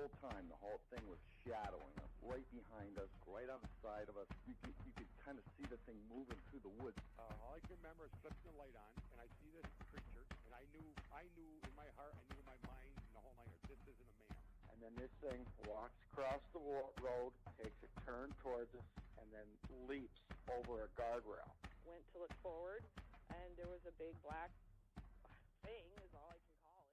whole time, the whole thing was shadowing us, right behind us, right on the side of us. You could kind of see the thing moving through the woods. All I can remember is flipping the light on, and I see this creature, and I knew in my heart, I knew in my mind, and the whole night, this isn't a man. And then this thing walks across the road, takes a turn towards us, and then leaps over a guardrail. Went to look forward, and there was a big black thing, is all I can call it.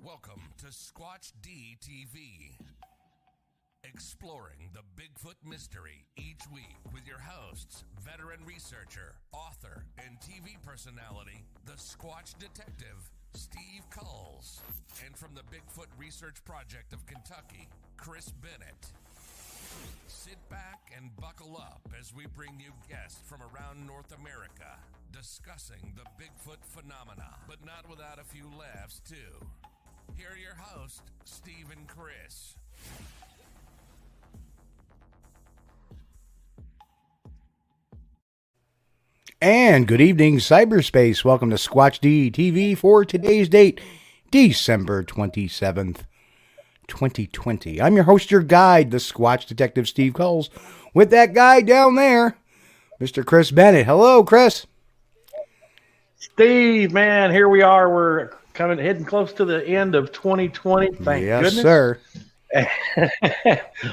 Welcome to Squatch-D TV, exploring the Bigfoot mystery each week with your hosts, veteran researcher, author, and TV personality, the Squatch detective, Steve Kulls, and from the Bigfoot Research Project of Kentucky, Chris Bennett. Sit back and buckle up as we bring you guests from around North America, discussing the Bigfoot phenomena, but not without a few laughs, too. Here are your hosts, Steve and Chris. And good evening, cyberspace. Welcome to Squatch-D TV for today's date, December 27th, 2020. I'm your host, your guide, the Squatch detective, Steve Kulls, with that guy down there, Mr. Chris Bennett. Hello, Chris. Steve, man, here we are. We're kind of heading close to the end of 2020. Thank goodness. Sir.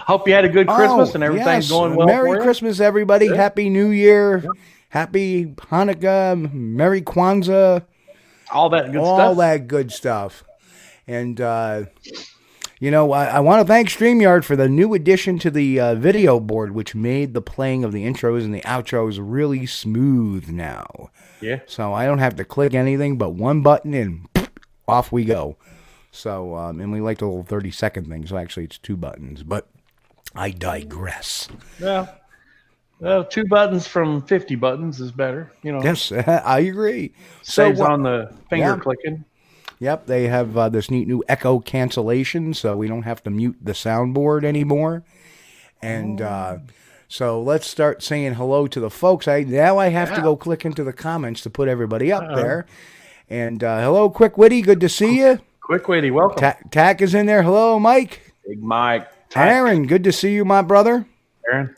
Hope you had a good Christmas and everything's going well. Merry Christmas, everybody. Good. Happy New Year. Yep. Happy Hanukkah. Merry Kwanzaa. All that good stuff. All that good stuff. And, you know, I want to thank StreamYard for the new addition to the video board, which made the playing of the intros and the outros really smooth now. Yeah. So I don't have to click anything but one button and off we go. So, and we like the little 30-second thing, so actually it's two buttons, but I digress. Well, 2 buttons from 50 buttons is better, you know. Yes, I agree. Saves on the finger clicking. Yep, they have this neat new echo cancellation, so we don't have to mute the soundboard anymore. And so let's start saying hello to the folks. Now I have to go click into the comments to put everybody up there. And hello, Quick Witty, good to see you. Quick Witty, welcome. Tack is in there. Hello, Mike. Big Mike. Aaron, good to see you, my brother. Aaron.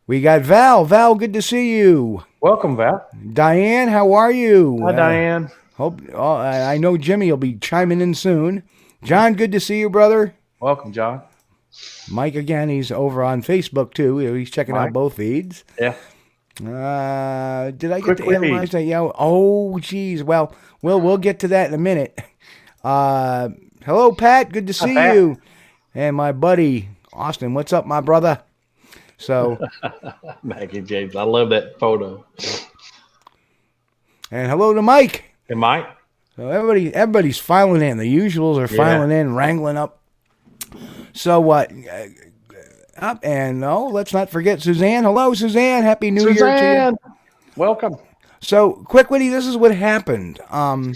We got Val. Val, good to see you. Welcome, Val. Diane, how are you? Hi, Diane. I know Jimmy will be chiming in soon. John, good to see you, brother. Welcome, John. Mike, again, he's over on Facebook, too. He's checking out both feeds. Yeah. Did I get to analyze that? Yeah. Oh, geez. Well, we'll get to that in a minute. Hello, Pat. Good to see you. And my buddy, Austin. What's up, my brother? So, Maggie James, I love that photo. And hello to Mike. Hey, Mike. So everybody's filing in. The usuals are filing in, wrangling up. So what? Let's not forget Suzanne. Hello, Suzanne. Happy New Year to you. Welcome. So, quick, Witty, this is what happened. The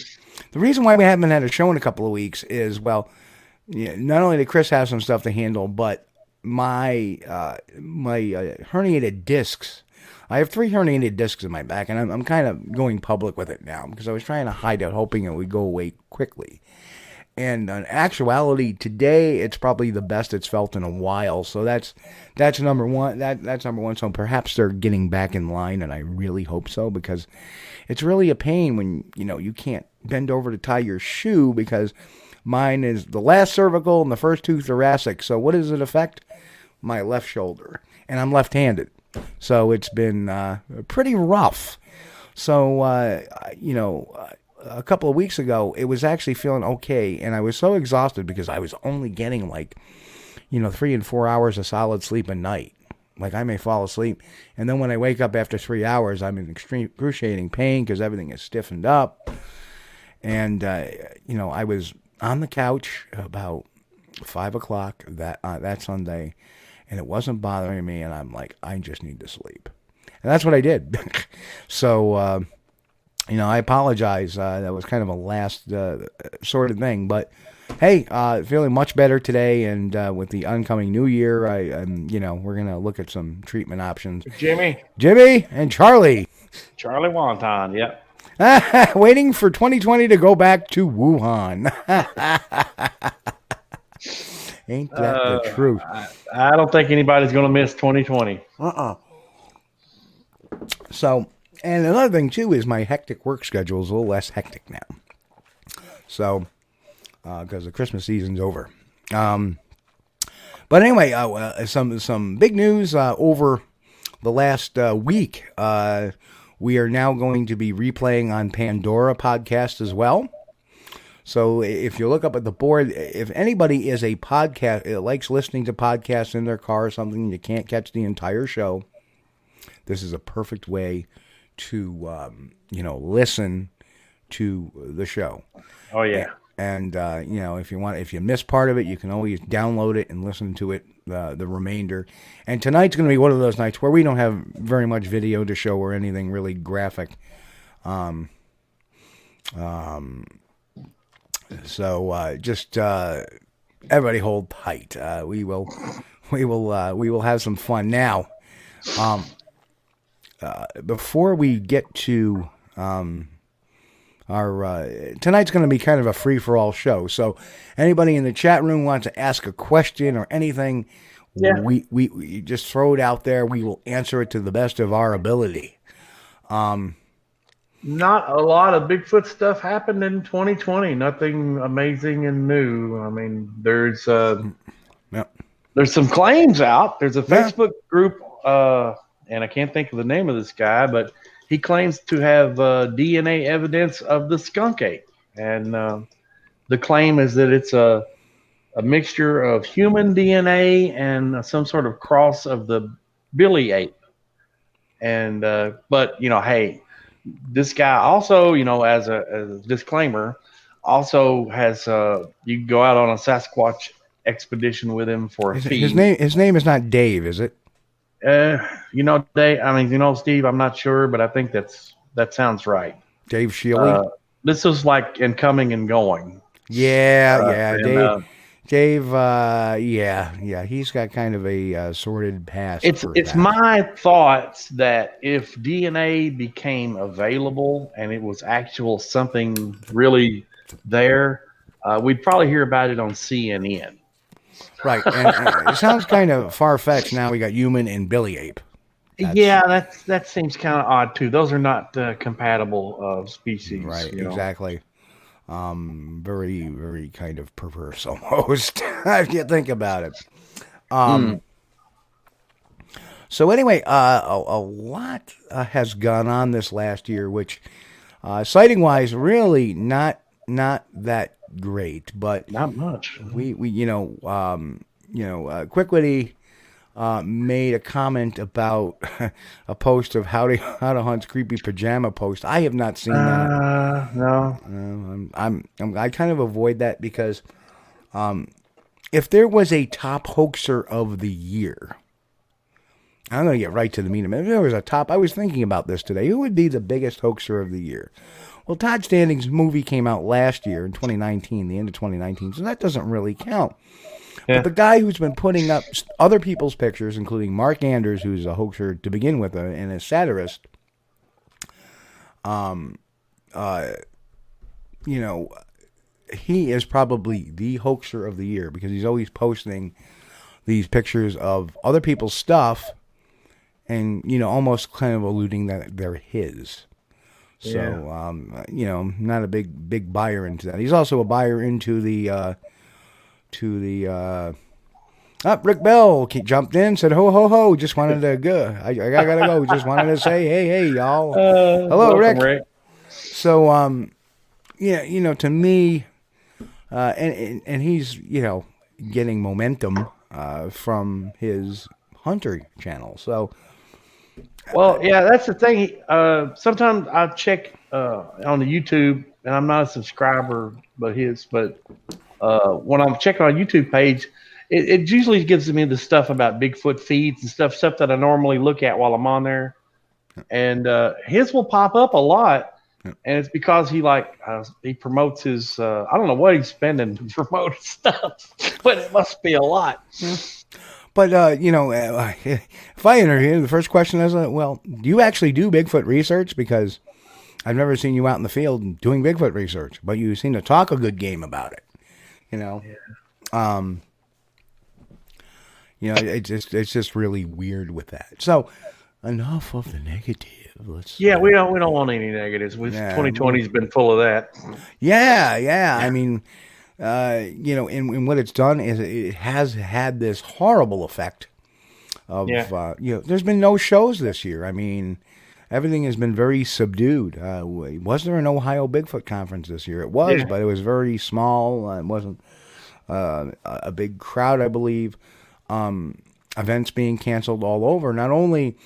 reason why we haven't had a show in a couple of weeks is, well, yeah, not only did Chris have some stuff to handle, but my herniated discs. I have 3 herniated discs in my back, and I'm kind of going public with it now because I was trying to hide it, hoping it would go away quickly. And in actuality, today it's probably the best it's felt in a while. So that's number one. That's number one. So perhaps they're getting back in line, and I really hope so, because it's really a pain when you can't bend over to tie your shoe, because mine is the last cervical and the first 2 thoracic. So what does it affect? My left shoulder, and I'm left-handed. So it's been pretty rough. So a couple of weeks ago, it was actually feeling okay, and I was so exhausted because I was only getting 3 and 4 hours of solid sleep a night. Like, I may fall asleep, and then when I wake up after 3 hours, I'm in extreme excruciating pain because everything is stiffened up. And I was on the couch about 5 o'clock that Sunday, and it wasn't bothering me, and I'm like, I just need to sleep. And that's what I did. So, I apologize. That was kind of a last sort of thing. But, hey, feeling much better today, and with the oncoming new year, we're going to look at some treatment options. Jimmy and Charlie. Charlie Wonton, yep. Waiting for 2020 to go back to Wuhan. Ain't that the truth? I don't think anybody's going to miss 2020. So, and another thing, too, is my hectic work schedule is a little less hectic now. So, because the Christmas season's over. But anyway, some big news over the last week. We are now going to be replaying on Pandora podcast as well. So if you look up at the board, if anybody is a podcast, likes listening to podcasts in their car or something, you can't catch the entire show, this is a perfect way to, listen to the show. Oh, yeah. And if you miss part of it, you can always download it and listen to it, the remainder. And tonight's going to be one of those nights where we don't have very much video to show or anything really graphic. So just everybody hold tight. We will have some fun now. Before we get to our tonight's going to be kind of a free-for-all show. So anybody in the chat room wants to ask a question or anything, we just throw it out there. We will answer it to the best of our ability. Not a lot of Bigfoot stuff happened in 2020. Nothing amazing and new. I mean, there's some claims out. There's a Facebook group, and I can't think of the name of this guy, but he claims to have DNA evidence of the skunk ape. And the claim is that it's a mixture of human DNA and some sort of cross of the billy ape. And but hey, this guy also, as a disclaimer, also has you can go out on a Sasquatch expedition with him for a fee. His name is not Dave, is it? Dave. I mean, Steve, I'm not sure, but I think that sounds right. Dave Shealy. This is like in coming and going. Yeah, Dave. He's got kind of a sordid past. It's my thoughts that if DNA became available and it was actual something really there, we'd probably hear about it on CNN. Right, and it sounds kind of far-fetched. Now we got human and billy ape. That seems kind of odd too. Those are not compatible species. Right, exactly. Very, very kind of perverse almost, if you think about it. So anyway, a lot has gone on this last year, which sighting-wise, really not that great, but not much. We Quick Witty made a comment about a post of how to hunt's creepy pajama post. I have not seen that. No. I kind of avoid that because if there was a top hoaxer of the year, I'm going to get right to the meat of it. If there was a top, I was thinking about this today. Who would be the biggest hoaxer of the year? Well, Todd Standing's movie came out last year in 2019, the end of 2019, so that doesn't really count. Yeah. But the guy who's been putting up other people's pictures, including Mark Anders, who's a hoaxer to begin with and a satirist, he is probably the hoaxer of the year because he's always posting these pictures of other people's stuff and, almost kind of alluding that they're his. So, not a big buyer into that. He's also a buyer into Rick Bell jumped in, said, ho, just wanted to go. I gotta go. Just wanted to say, hey, y'all. Hello, Rick. So, to me, and he's, getting momentum from his Hunter channel. So, well, yeah, that's the thing. Sometimes I check on the YouTube, and I'm not a subscriber, but when I'm checking on YouTube page, it usually gives me the stuff about Bigfoot feeds and stuff that I normally look at while I'm on there. And his will pop up a lot. And it's because he promotes his, I don't know what he's spending to promote stuff, but it must be a lot. Yeah. But, if I interview him, the first question is, well, do you actually do Bigfoot research? Because I've never seen you out in the field doing Bigfoot research, but you seem to talk a good game about it. Yeah. It's just really weird with that. So enough of the negative. We don't want any negatives. 2020's been full of that. Yeah. I mean, and what it's done is it has had this horrible effect of, there's been no shows this year. I mean, everything has been very subdued. Was there an Ohio Bigfoot conference this year? It was, but it was very small. It wasn't a big crowd, I believe. Events being canceled all over, not only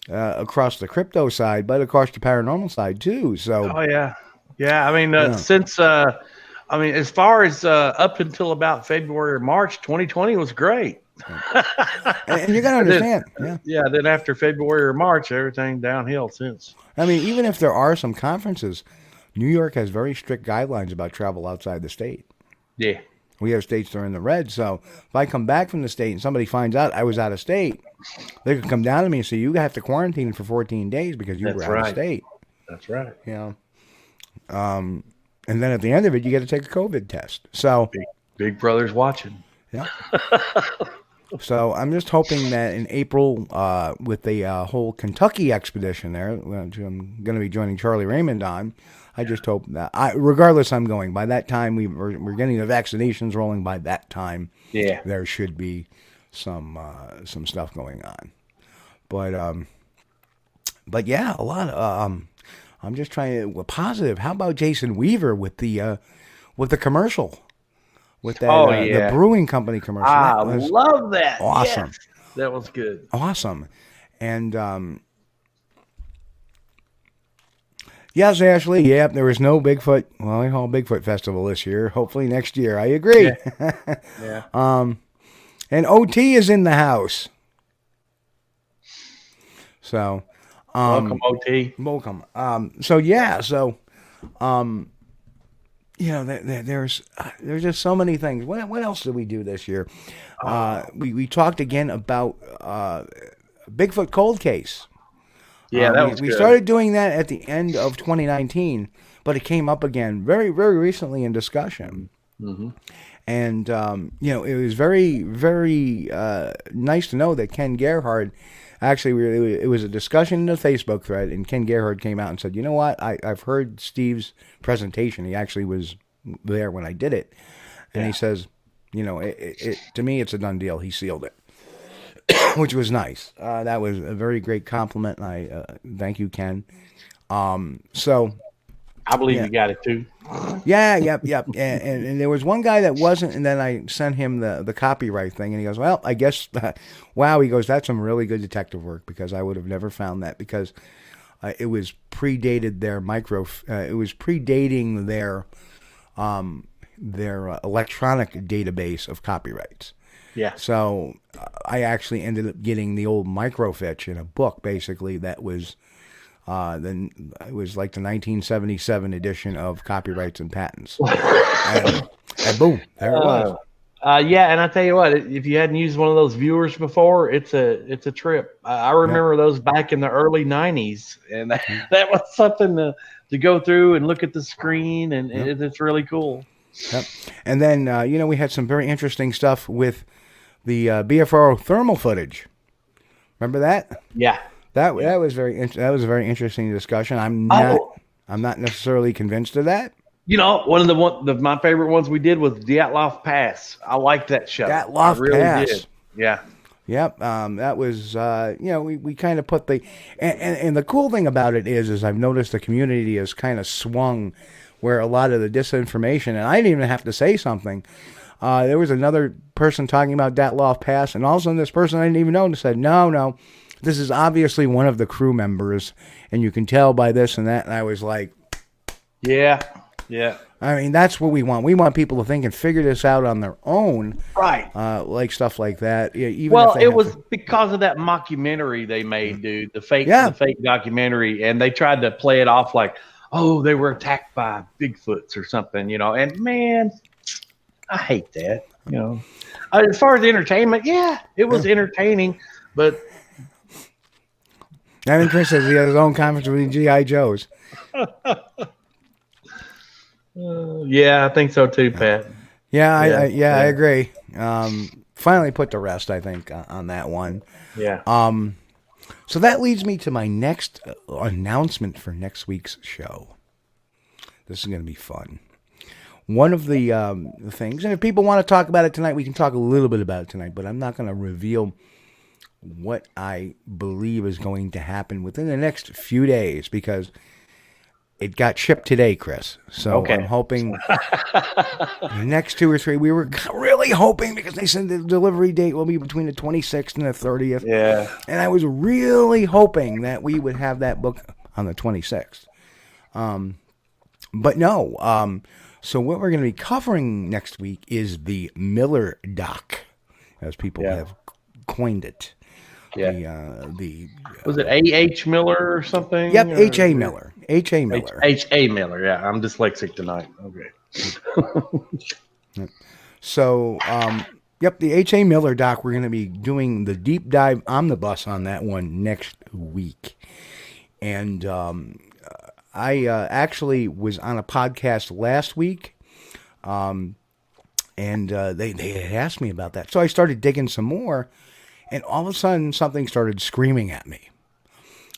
across the crypto side, but across the paranormal side too. So, I mean, since as far as up until about February or March, 2020 was great. And you got to understand, then after February or March, everything downhill since. I mean, even if there are some conferences, New York has very strict guidelines about travel outside the state. Yeah. We have states that are in the red, so if I come back from the state and somebody finds out I was out of state, they could come down to me and say, you have to quarantine for 14 days because you were out of state. That's right. And then at the end of it, you get to take a COVID test. So Big Brother's watching. Yeah. So I'm just hoping that in April, with the whole Kentucky expedition there, which I'm going to be joining Charlie Raymond on, I just hope that, regardless I'm going, by that time we're getting the vaccinations rolling. By that time, there should be some stuff going on. But yeah, a lot of I'm just trying to positive. How about Jason Weaver with the commercial? With that, the brewing company commercial. I love that. Awesome. Yes. That was good. Awesome. And, yes, Ashley. Yep, there was no Bigfoot Bigfoot Festival this year. Hopefully next year. I agree. Yeah. And OT is in the house. So, welcome, OT. Welcome. There's just so many things. What else did we do this year? We talked again about Bigfoot cold case. Yeah, that was good. We started doing that at the end of 2019, but it came up again very, very recently in discussion. Mm-hmm. And it was very, very nice to know that Ken Gerhard. Actually, it was a discussion in the Facebook thread, and Ken Gerhard came out and said, you know what, I've heard Steve's presentation. He actually was there when I did it. And he says, to me, it's a done deal. He sealed it, which was nice. That was a very great compliment, and I thank you, Ken. So I believe you got it, too. Yeah, yep. And there was one guy that wasn't, and then I sent him the copyright thing, and he goes, well, I guess, wow, he goes, that's some really good detective work, because I would have never found that, because it was predated their it was predating their electronic database of copyrights. Yeah. So I actually ended up getting the old microfiche in a book, basically, that was it was like the 1977 edition of Copyrights and Patents. and boom, there it was. Yeah, and I tell you what, if you hadn't used one of those viewers before, it's a trip. I remember those back in the early '90s, and that was something to go through and look at the screen, and it's really cool. Yep. And then we had some very interesting stuff with the BFRO thermal footage. Remember that? Yeah. That was that was a very interesting discussion. I'm not necessarily convinced of that. One of my favorite ones we did was Dyatlov Pass. I liked that show. Dyatlov Pass. Did. Yeah. Yep. That was we kind of put and the cool thing about it is I've noticed the community has kind of swung where a lot of the disinformation, and I didn't even have to say something. There was another person talking about Dyatlov Pass, and all of a sudden this person I didn't even know said, no, this is obviously one of the crew members, and you can tell by this and that. And I was like, yeah. I mean, that's what we want. We want people to think and figure this out on their own. Right. Like stuff like that. Yeah, it was because of that mockumentary they made, dude, the fake documentary, and they tried to play it off like, oh, they were attacked by Bigfoots or something, and man, I hate that, As far as entertainment, it was entertaining, but I mean, Chris says he has his own conference with the G.I. Joes. Yeah, I think so too, Pat. Yeah, I agree. Finally put to rest, I think, on that one. Yeah. So that leads me to my next announcement for next week's show. This is going to be fun. One of the things, and if people want to talk about it tonight, we can talk a little bit about it tonight, but I'm not going to reveal what I believe is going to happen within the next few days because it got shipped today, Chris. So I'm hoping the next 2 or 3, we were really hoping because they said the delivery date will be between the 26th and the 30th. Yeah. And I was really hoping that we would have that book on the 26th. But no. So what we're going to be covering next week is the Miller doc, as people have coined it. Yeah. Was it A.H. Miller or something? Yep, H.A. Miller. H.A. Miller. H.A. Miller, yeah. I'm dyslexic tonight. Okay. So, the H.A. Miller doc, we're going to be doing the deep dive omnibus on that one next week. And I actually was on a podcast last week, and they had asked me about that. So I started digging some more. And all of a sudden, something started screaming at me.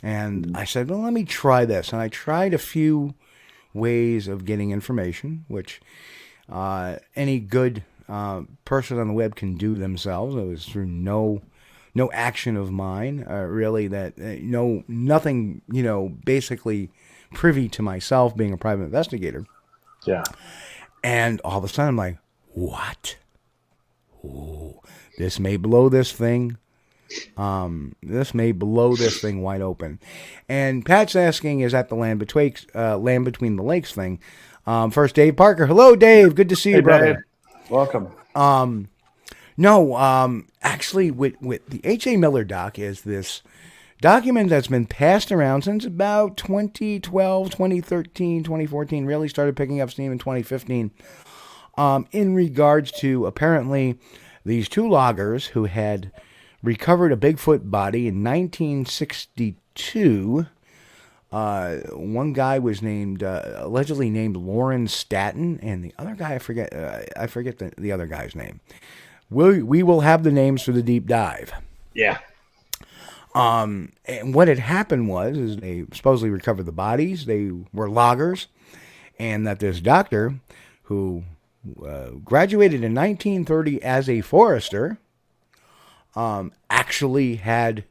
And I said, well, let me try this. And I tried a few ways of getting information, which any good person on the web can do themselves. It was through no action of mine, really, nothing, basically privy to myself being a private investigator. Yeah. And all of a sudden, I'm like, what? Ooh, this may blow this thing. This may blow this thing wide open. And Pat's asking, is that the land between the lakes thing? First, Dave Parker. Hello, Dave. Good to see you, brother. Dave. Welcome. No, actually, with the H.A. Miller doc is this document that's been passed around since about 2012, 2013, 2014, really started picking up steam in 2015, in regards to apparently these 2 loggers who had recovered a Bigfoot body in 1962. One guy was allegedly named Lauren Staton, and the other guy, I forget the other guy's name. We will have the names for the deep dive. Yeah. And what had happened is they supposedly recovered the bodies. They were loggers, and that this doctor who graduated in 1930 as a forester actually had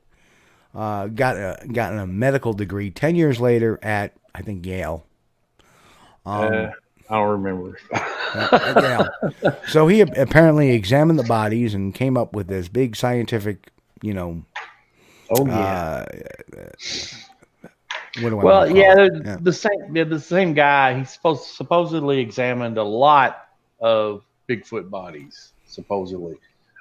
gotten a medical degree 10 years later at, I think, Yale. I don't remember. Yale. So he apparently examined the bodies and came up with this big scientific, Oh, yeah. The same guy. He supposedly examined a lot of Bigfoot bodies, supposedly.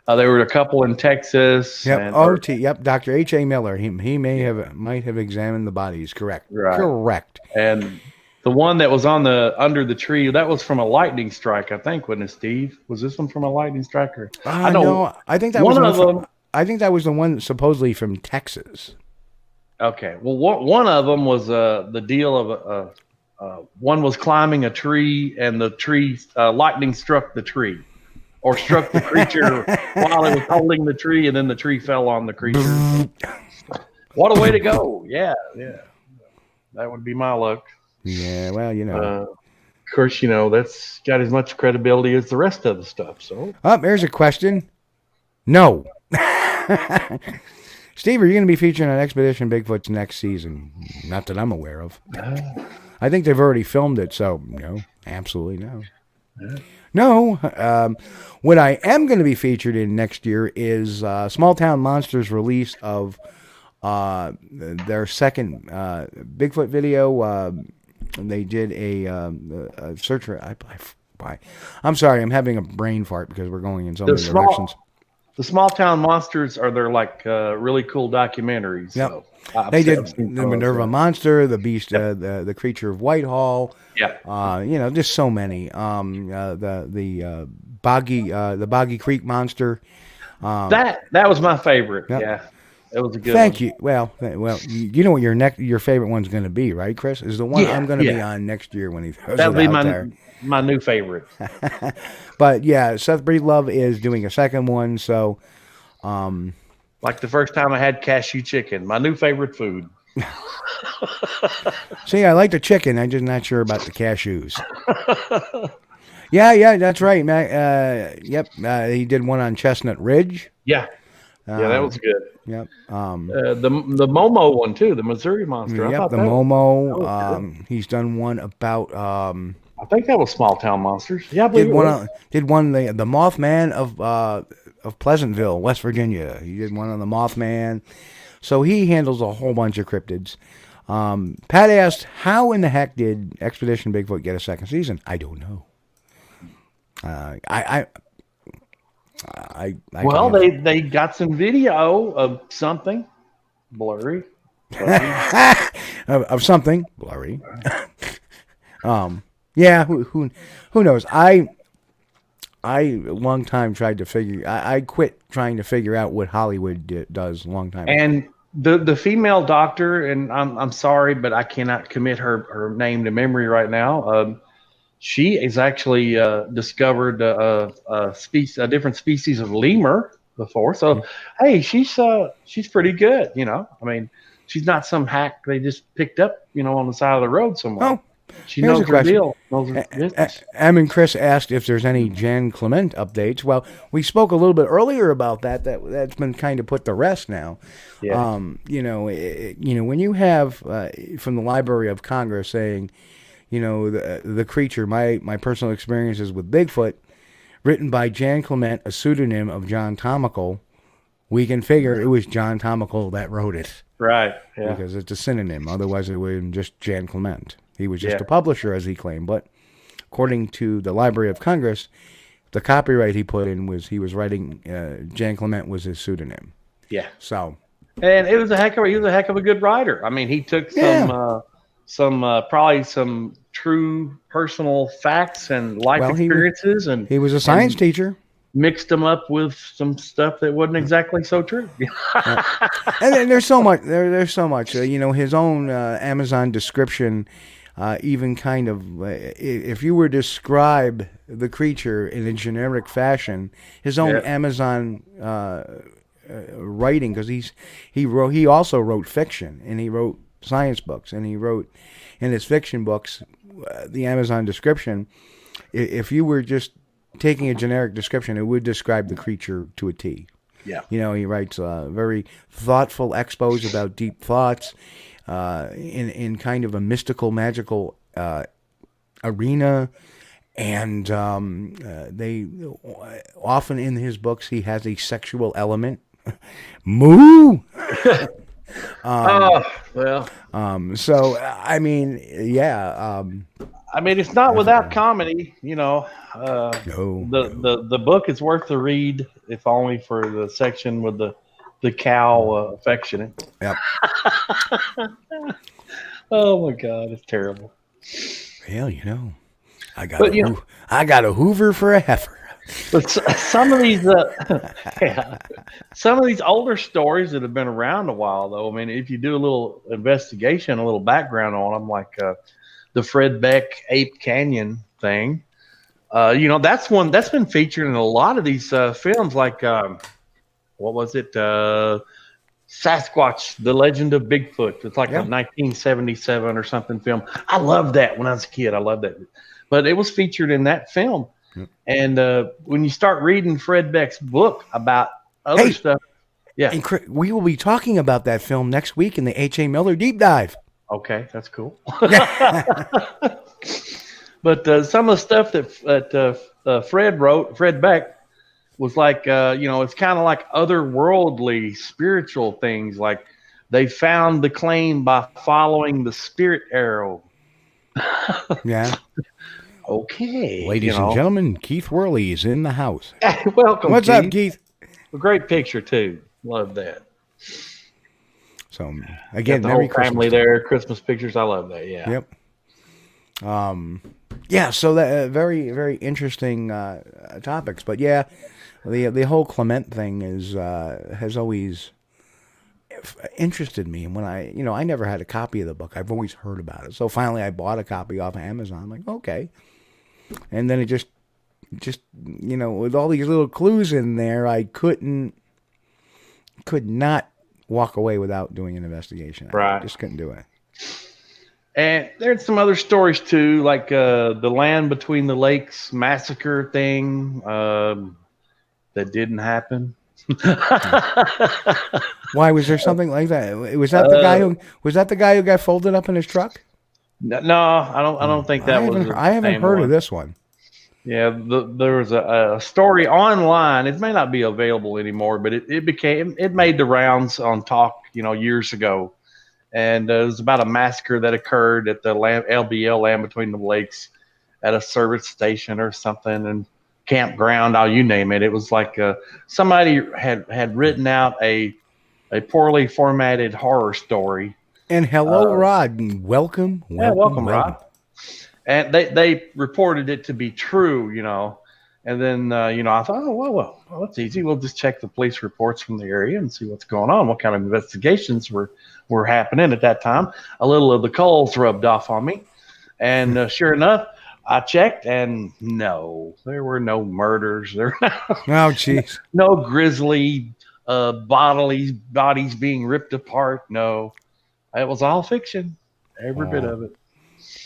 There were a couple in Texas. Yep. Yep. Dr. H.A. Miller. He might have examined the bodies. Correct. Right. Correct. And the one that was under the tree, that was from a lightning strike, I think, wasn't it, Steve? Was this one from a lightning strike? I know. No, I think that was one of them. I think that was the one supposedly from Texas. Okay. Well, one of them was the deal of one was climbing a tree, and the tree lightning struck the tree, or struck the creature while it was holding the tree, and then the tree fell on the creature. What a way to go! Yeah. That would be my luck. Yeah, well, of course, that's got as much credibility as the rest of the stuff. So, there's a question. No. Steve, are you going to be featuring on Expedition Bigfoot's next season? Not that I'm aware of. I think they've already filmed it, so no, absolutely no. No. What I am going to be featured in next year is Small Town Monsters' release of their second Bigfoot video. They did a search for. I'm sorry, I'm having a brain fart because we're going in so many directions. The Small Town Monsters are their really cool documentaries. Yep. So they did the Minerva Monster, the Beast, the Creature of Whitehall. Yeah. Just so many. The Boggy Creek Monster. That was my favorite. Yep. Yeah. It was a good Thank you. Well, you know what your favorite one's going to be, right, Chris? Is the one I'm going to be on next year when he throws That'll it be out there. My new favorite. But yeah, Seth Breedlove is doing a second one, so like the first time I had cashew chicken, my new favorite food. See, I like the chicken. I'm just not sure about the cashews. Yeah, that's right, Matt. Yep, he did one on Chestnut Ridge. Yeah, that was good. Yep. The Momo one too, the Missouri Monster. Yep, the Momo. He's done one about. I think that was Small Town Monsters. Yeah, I did one. The Mothman of Pleasantville, West Virginia. He did one on the Mothman. So he handles a whole bunch of cryptids. Pat asked, "How in the heck did Expedition Bigfoot get a second season?" I don't know. They got some video of something blurry. of something blurry. Yeah, who knows? I a long time tried to figure. I quit trying to figure out what Hollywood does a long time ago. And the female doctor, and I'm sorry, but I cannot commit her name to memory right now. She has actually discovered a different species of lemur before. So, hey, she's pretty good. I mean, she's not some hack they just picked up, on the side of the road somewhere. Oh, she knows her deal. And Chris asked if there's any Jan Clement updates. Well, we spoke a little bit earlier about that. That's been kind of put to rest now. Yeah. When you have from the Library of Congress saying, the creature, my personal experiences with Bigfoot, written by Jan Clement, a pseudonym of John Tomical, we can figure it was John Tomical that wrote it. Right. Yeah. Because it's a synonym. Otherwise, it would have been just Jan Clement. He was just a publisher, as he claimed. But according to the Library of Congress, the copyright he put in was he was writing. Jan Clement was his pseudonym. Yeah. So. And he was a heck of a good writer. I mean, he took probably some true personal facts and life experiences, and he was a science teacher. Mixed them up with some stuff that wasn't exactly so true. And there's so much. There's so much. His own Amazon description, even kind of, if you were to describe the creature in a generic fashion, his own Amazon writing, because he also wrote fiction, and he wrote science books, and he wrote in his fiction books the Amazon description. If you were just taking a generic description, it would describe the creature to a T. Yeah. He writes very thoughtful expos about deep thoughts in kind of a mystical, magical arena. And they often in his books, he has a sexual element. Moo! Well. So, I mean, I mean, it's not without comedy, you know. No. The book is worth the read, if only for the section with the cow affectionate. Yep. Oh my God, it's terrible. Well, you know, I got a Hoover for a heifer. But some of these, some of these older stories that have been around a while, though. I mean, if you do a little investigation, a little background on them, like the Fred Beck Ape Canyon thing, you know, that's one that's been featured in a lot of these films. Like, what was it? Sasquatch, The Legend of Bigfoot. It's like a 1977 or something film. I loved that when I was a kid. I loved that, but it was featured in that film. And when you start reading Fred Beck's book about other stuff, and we will be talking about that film next week in the H.A. Miller Deep Dive. Okay, that's cool. But some of the stuff that Fred Beck, was like, you know, it's kind of like otherworldly spiritual things. Like they found the claim by following the spirit arrow. Yeah. Okay. Ladies and gentlemen, Keith Worley is in the house. Welcome, What's up, Keith? A great picture, too. Love that. So, again, the Merry whole family Christmas there, Christmas pictures. I love that, yeah. Yep. Yeah, so that very, very interesting topics. But, yeah, the whole Clement thing has always interested me. And when I never had a copy of the book. I've always heard about it. So, finally, I bought a copy off of Amazon. I'm like, okay. And then it just, you know, with all these little clues in there, I could not walk away without doing an investigation. Right. I just couldn't do it. And there's some other stories too, like the Land Between the Lakes massacre thing that didn't happen. Why was there something like that? Was that the guy who got folded up in his truck? No, I don't think that was. I haven't heard of this one. Yeah, there was a story online. It may not be available anymore, but it made the rounds on talk, you know, years ago, and it was about a massacre that occurred at the LBL, Land Between the Lakes, at a service station or something, and campground, you name it. It was like somebody had written out a poorly formatted horror story. And hello, Rod. Welcome. Yeah, welcome, Rod. And they reported it to be true, you know. And then, you know, I thought, oh, well, that's easy. We'll just check the police reports from the area and see what's going on, what kind of investigations were happening at that time. A little of the Kulls rubbed off on me. And sure enough, I checked, and no, there were no murders. There were no grisly bodies being ripped apart. No. It was all fiction, every bit of it.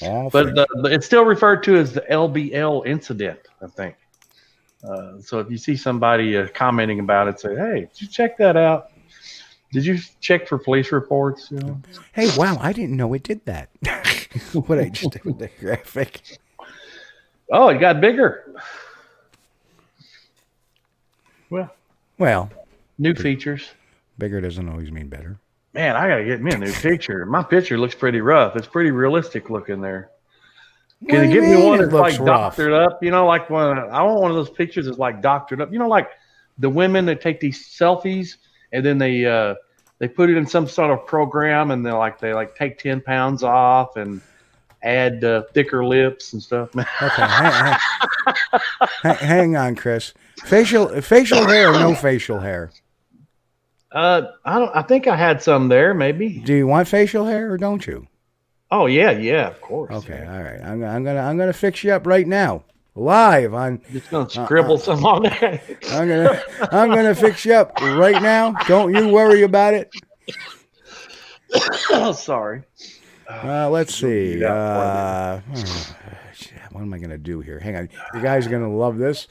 But it's still referred to as the LBL incident, I think. So if you see somebody commenting about it, say, "Hey, did you check that out? Did you check for police reports?" You know? Hey, wow, I didn't know it did that. What I just did with the graphic. Oh, it got bigger. Well, new features. Bigger doesn't always mean better. Man, I gotta get me a new picture. My picture looks pretty rough. It's pretty realistic looking there. Can you get me one that's like doctored up? You know, like I want one of those pictures that's like doctored up. You know, like the women that take these selfies and then they put it in some sort of program and they take 10 pounds off and add thicker lips and stuff. Okay, hang on, Chris. Facial hair or no facial hair? I think I had some there, maybe. Do you want facial hair or don't you? Oh yeah, of course. Okay, all right. I'm gonna fix you up right now, live on. Just gonna scribble some on there. I'm gonna fix you up right now. Don't you worry about it. Oh, sorry. Let's see. What am I gonna do here? Hang on. You guys are gonna love this.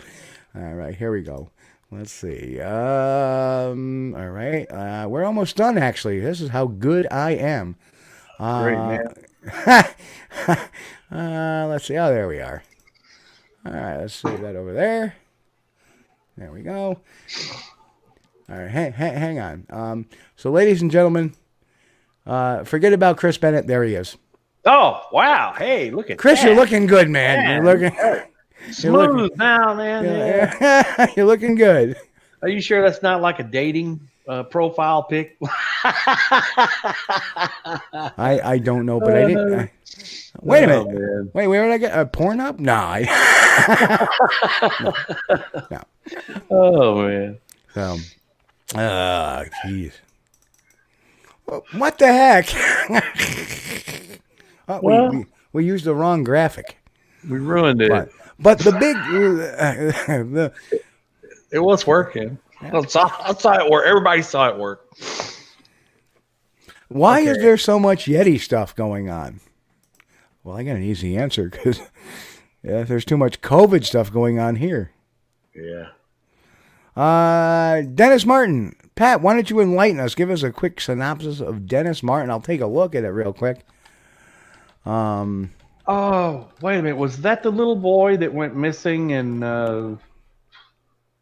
All right, here we go. Let's see. All right. We're almost done, actually. This is how good I am. Great, man. Let's see. Oh, there we are. All right. Let's save that over there. There we go. All right. Hang on. So, ladies and gentlemen, forget about Chris Bennett. There he is. Oh, wow. Hey, look at Chris, that. you're looking good, man. Man, You're looking smooth now, man. Yeah. You're looking good. Are you sure that's not like a dating profile pic? I don't know, but I didn't. Wait a minute. Man. Wait, where did I get a porn up? No. No. Oh, man. So, jeez. What the heck? We used the wrong graphic. We ruined it. But the big, it was working. I saw it work. Everybody saw it work. Why is there so much Yeti stuff going on? Well, I got an easy answer because there's too much COVID stuff going on here. Yeah. Dennis Martin. Pat, why don't you enlighten us? Give us a quick synopsis of Dennis Martin. I'll take a look at it real quick. Oh, wait a minute. Was that the little boy that went missing in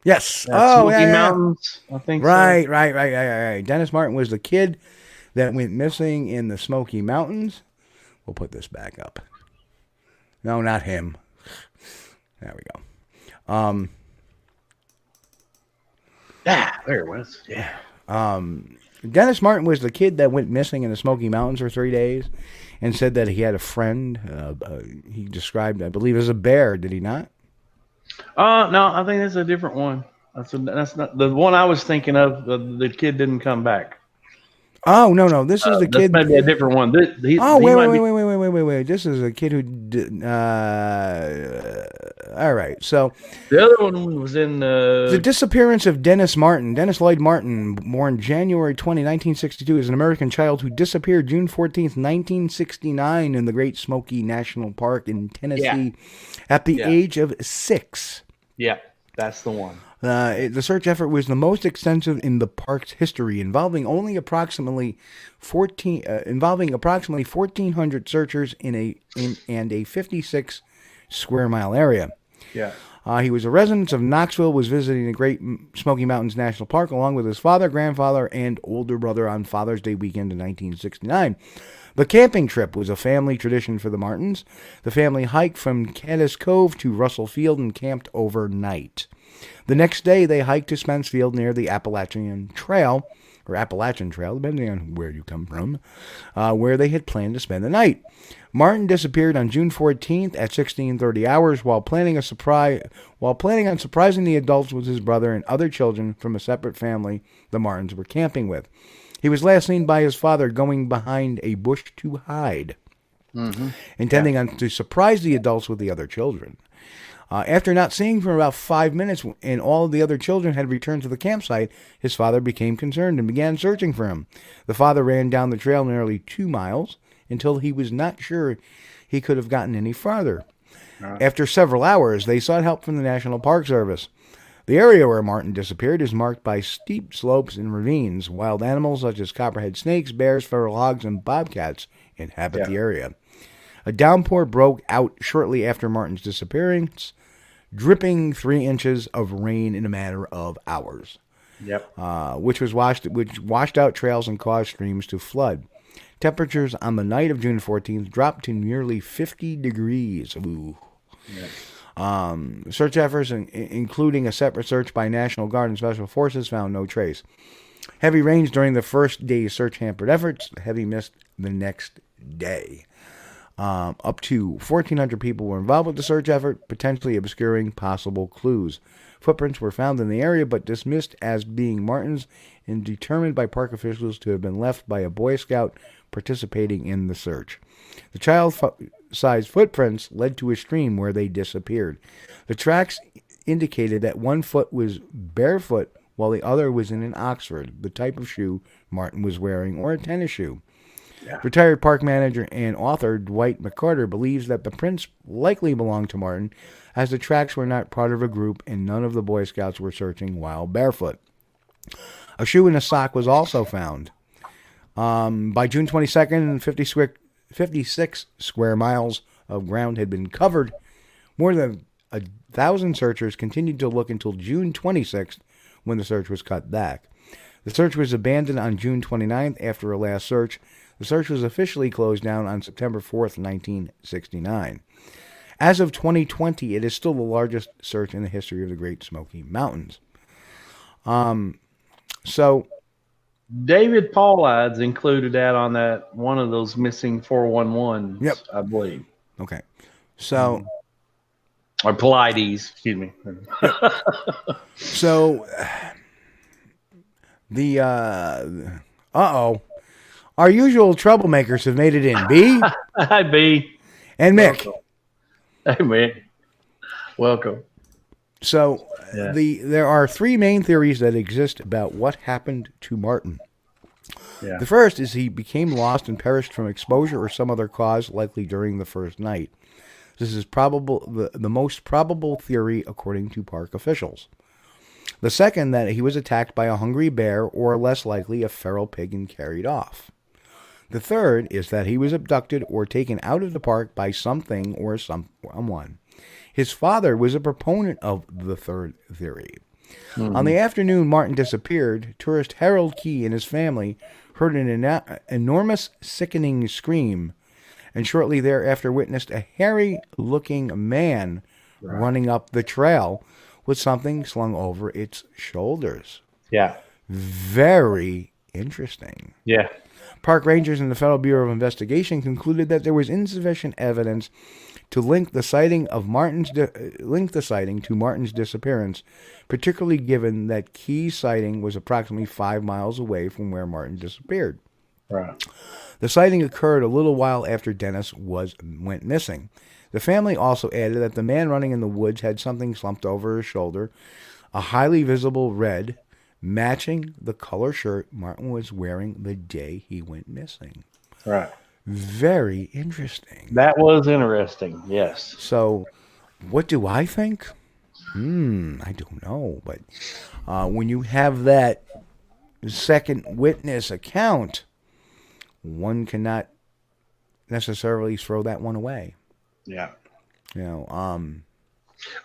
yes. Smoky Mountains? I think Right. Dennis Martin was the kid that went missing in the Smoky Mountains. We'll put this back up. No, not him. There we go. There it was. Yeah. Dennis Martin was the kid that went missing in the Smoky Mountains for 3 days and said that he had a friend he described, I believe, as a bear. Did he not? No, I think that's a different one. That's not the one I was thinking of. The kid didn't come back. Oh, no. This is the kid. This might be a different one. Wait. This is a kid who did. All right. So the other one was in the disappearance of Dennis Lloyd Martin, born January 20, 1962, is an American child who disappeared June 14th, 1969 in the Great Smoky National Park in Tennessee at the age of 6. Yeah, that's the one. The search effort was the most extensive in the park's history, involving approximately 1,400 searchers in a 56 square mile area. Yeah. He was a resident of Knoxville, was visiting the Great Smoky Mountains National Park along with his father, grandfather, and older brother on Father's Day weekend in 1969. The camping trip was a family tradition for the Martins. The family hiked from Caddis Cove to Russell Field and camped overnight. The next day, they hiked to Spence Field near the Appalachian Trail, depending on where you come from, where they had planned to spend the night. Martin disappeared on June 14th at 16:30 hours while planning on surprising the adults with his brother and other children from a separate family the Martins were camping with. He was last seen by his father going behind a bush to hide, intending to surprise the adults with the other children. After not seeing for about 5 minutes and all of the other children had returned to the campsite, his father became concerned and began searching for him. The father ran down the trail nearly 2 miles until he was not sure he could have gotten any farther. After several hours, they sought help from the National Park Service. The area where Martin disappeared is marked by steep slopes and ravines. Wild animals such as copperhead snakes, bears, feral hogs, and bobcats inhabit the area. A downpour broke out shortly after Martin's disappearance, dripping 3 inches of rain in a matter of hours. Which washed out trails and caused streams to flood. Temperatures on the night of June 14th dropped to nearly 50 degrees. Ooh. Search efforts, including a separate search by National Guard and Special Forces, found no trace. Heavy rains during the first day's search hampered efforts. Heavy mist the next day. Up to 1,400 people were involved with the search effort, potentially obscuring possible clues. Footprints were found in the area, but dismissed as being Martin's and determined by park officials to have been left by a Boy Scout participating in the search. The child-sized footprints led to a stream where they disappeared. The tracks indicated that one foot was barefoot while the other was in an Oxford, the type of shoe Martin was wearing, or a tennis shoe. Retired park manager and author Dwight McCarter believes that the prints likely belonged to Martin, as the tracks were not part of a group and none of the Boy Scouts were searching while barefoot. A shoe and a sock was also found. By June 22nd, 56 square miles of ground had been covered. More than 1,000 searchers continued to look until June 26th, when the search was cut back. The search was abandoned on June 29th after a last search. The search was officially closed down on September 4th, 1969. As of 2020, it is still the largest search in the history of the Great Smoky Mountains. So David Paulides included that on that one of those missing 411s, yep. I believe. Okay. So or Paulides, excuse me. So our usual troublemakers have made it in. B. Hi, B. And Mick. Welcome. Hey, Mick. Welcome. So there are three main theories that exist about what happened to Martin. Yeah. The first is he became lost and perished from exposure or some other cause, likely during the first night. This is the most probable theory according to park officials. The second, that he was attacked by a hungry bear or, less likely, a feral pig and carried off. The third is that he was abducted or taken out of the park by something or someone. His father was a proponent of the third theory. Mm-hmm. On the afternoon Martin disappeared, tourist Harold Key and his family heard an enormous, sickening scream, and shortly thereafter witnessed a hairy-looking man running up the trail with something slung over its shoulders. Yeah. Very interesting. Yeah. Park rangers and the Federal Bureau of Investigation concluded that there was insufficient evidence to link the sighting to Martin's disappearance, particularly given that Key's sighting was approximately 5 miles away from where Martin disappeared. Right. The sighting occurred a little while after Dennis went missing. The family also added that the man running in the woods had something slumped over his shoulder, a highly visible red, matching the color shirt Martin was wearing the day he went missing. Right. Very interesting. That was interesting, yes. So, what do I think? I don't know. But when you have that second witness account, one cannot necessarily throw that one away. Yeah. You know,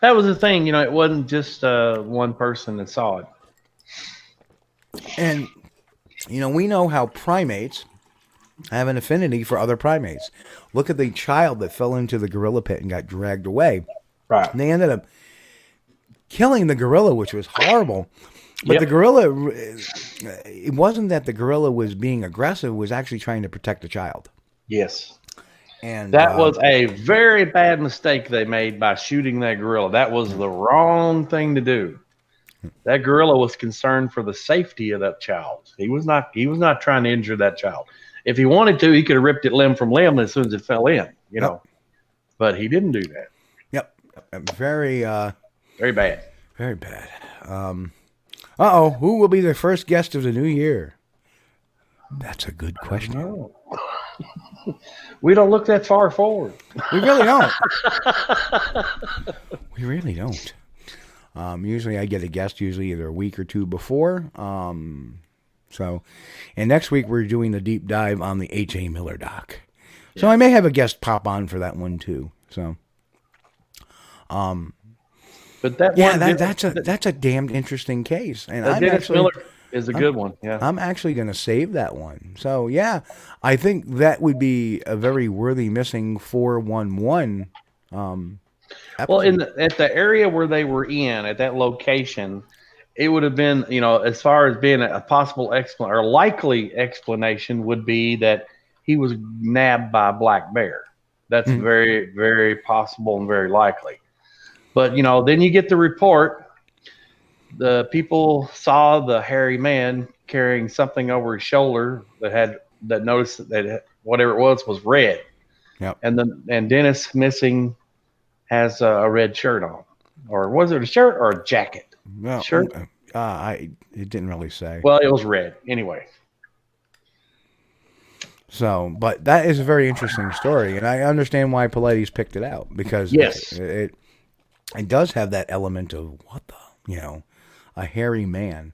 that was the thing. You know, it wasn't just one person that saw it. And, you know, we know how primates have an affinity for other primates. Look at the child that fell into the gorilla pit and got dragged away. Right. And they ended up killing the gorilla, which was horrible. But the gorilla, it wasn't that the gorilla was being aggressive, it was actually trying to protect the child. Yes. And that was a very bad mistake they made by shooting that gorilla. That was the wrong thing to do. That gorilla was concerned for the safety of that child. He was not trying to injure that child. If he wanted to, he could have ripped it limb from limb as soon as it fell in, you know. But he didn't do that. Yep. Very very bad. Very bad. Who will be the first guest of the new year? That's a good question. We don't look that far forward. We really don't. We really don't. Usually I get a guest either a week or two before. And next week we're doing the deep dive on the H.A. Miller doc. So I may have a guest pop on for that one too. So, but that's a damned interesting case. And Dennis Miller is a good one. Yeah, I'm actually going to save that one. So yeah, I think that would be a very worthy missing 411. Well, at the area where they were in, at that location, it would have been, you know, as far as being a possible likely explanation would be that he was nabbed by a black bear. That's very, very possible and very likely. But, you know, then you get the report. The people saw the hairy man carrying something over his shoulder that noticed that whatever it was red. Yep. And Dennis missing has a red shirt on, or was it a shirt or a jacket? Well, shirt. It didn't really say. Well, it was red anyway. So, but that is a very interesting story, and I understand why Paulides picked it out because it does have that element of a hairy man.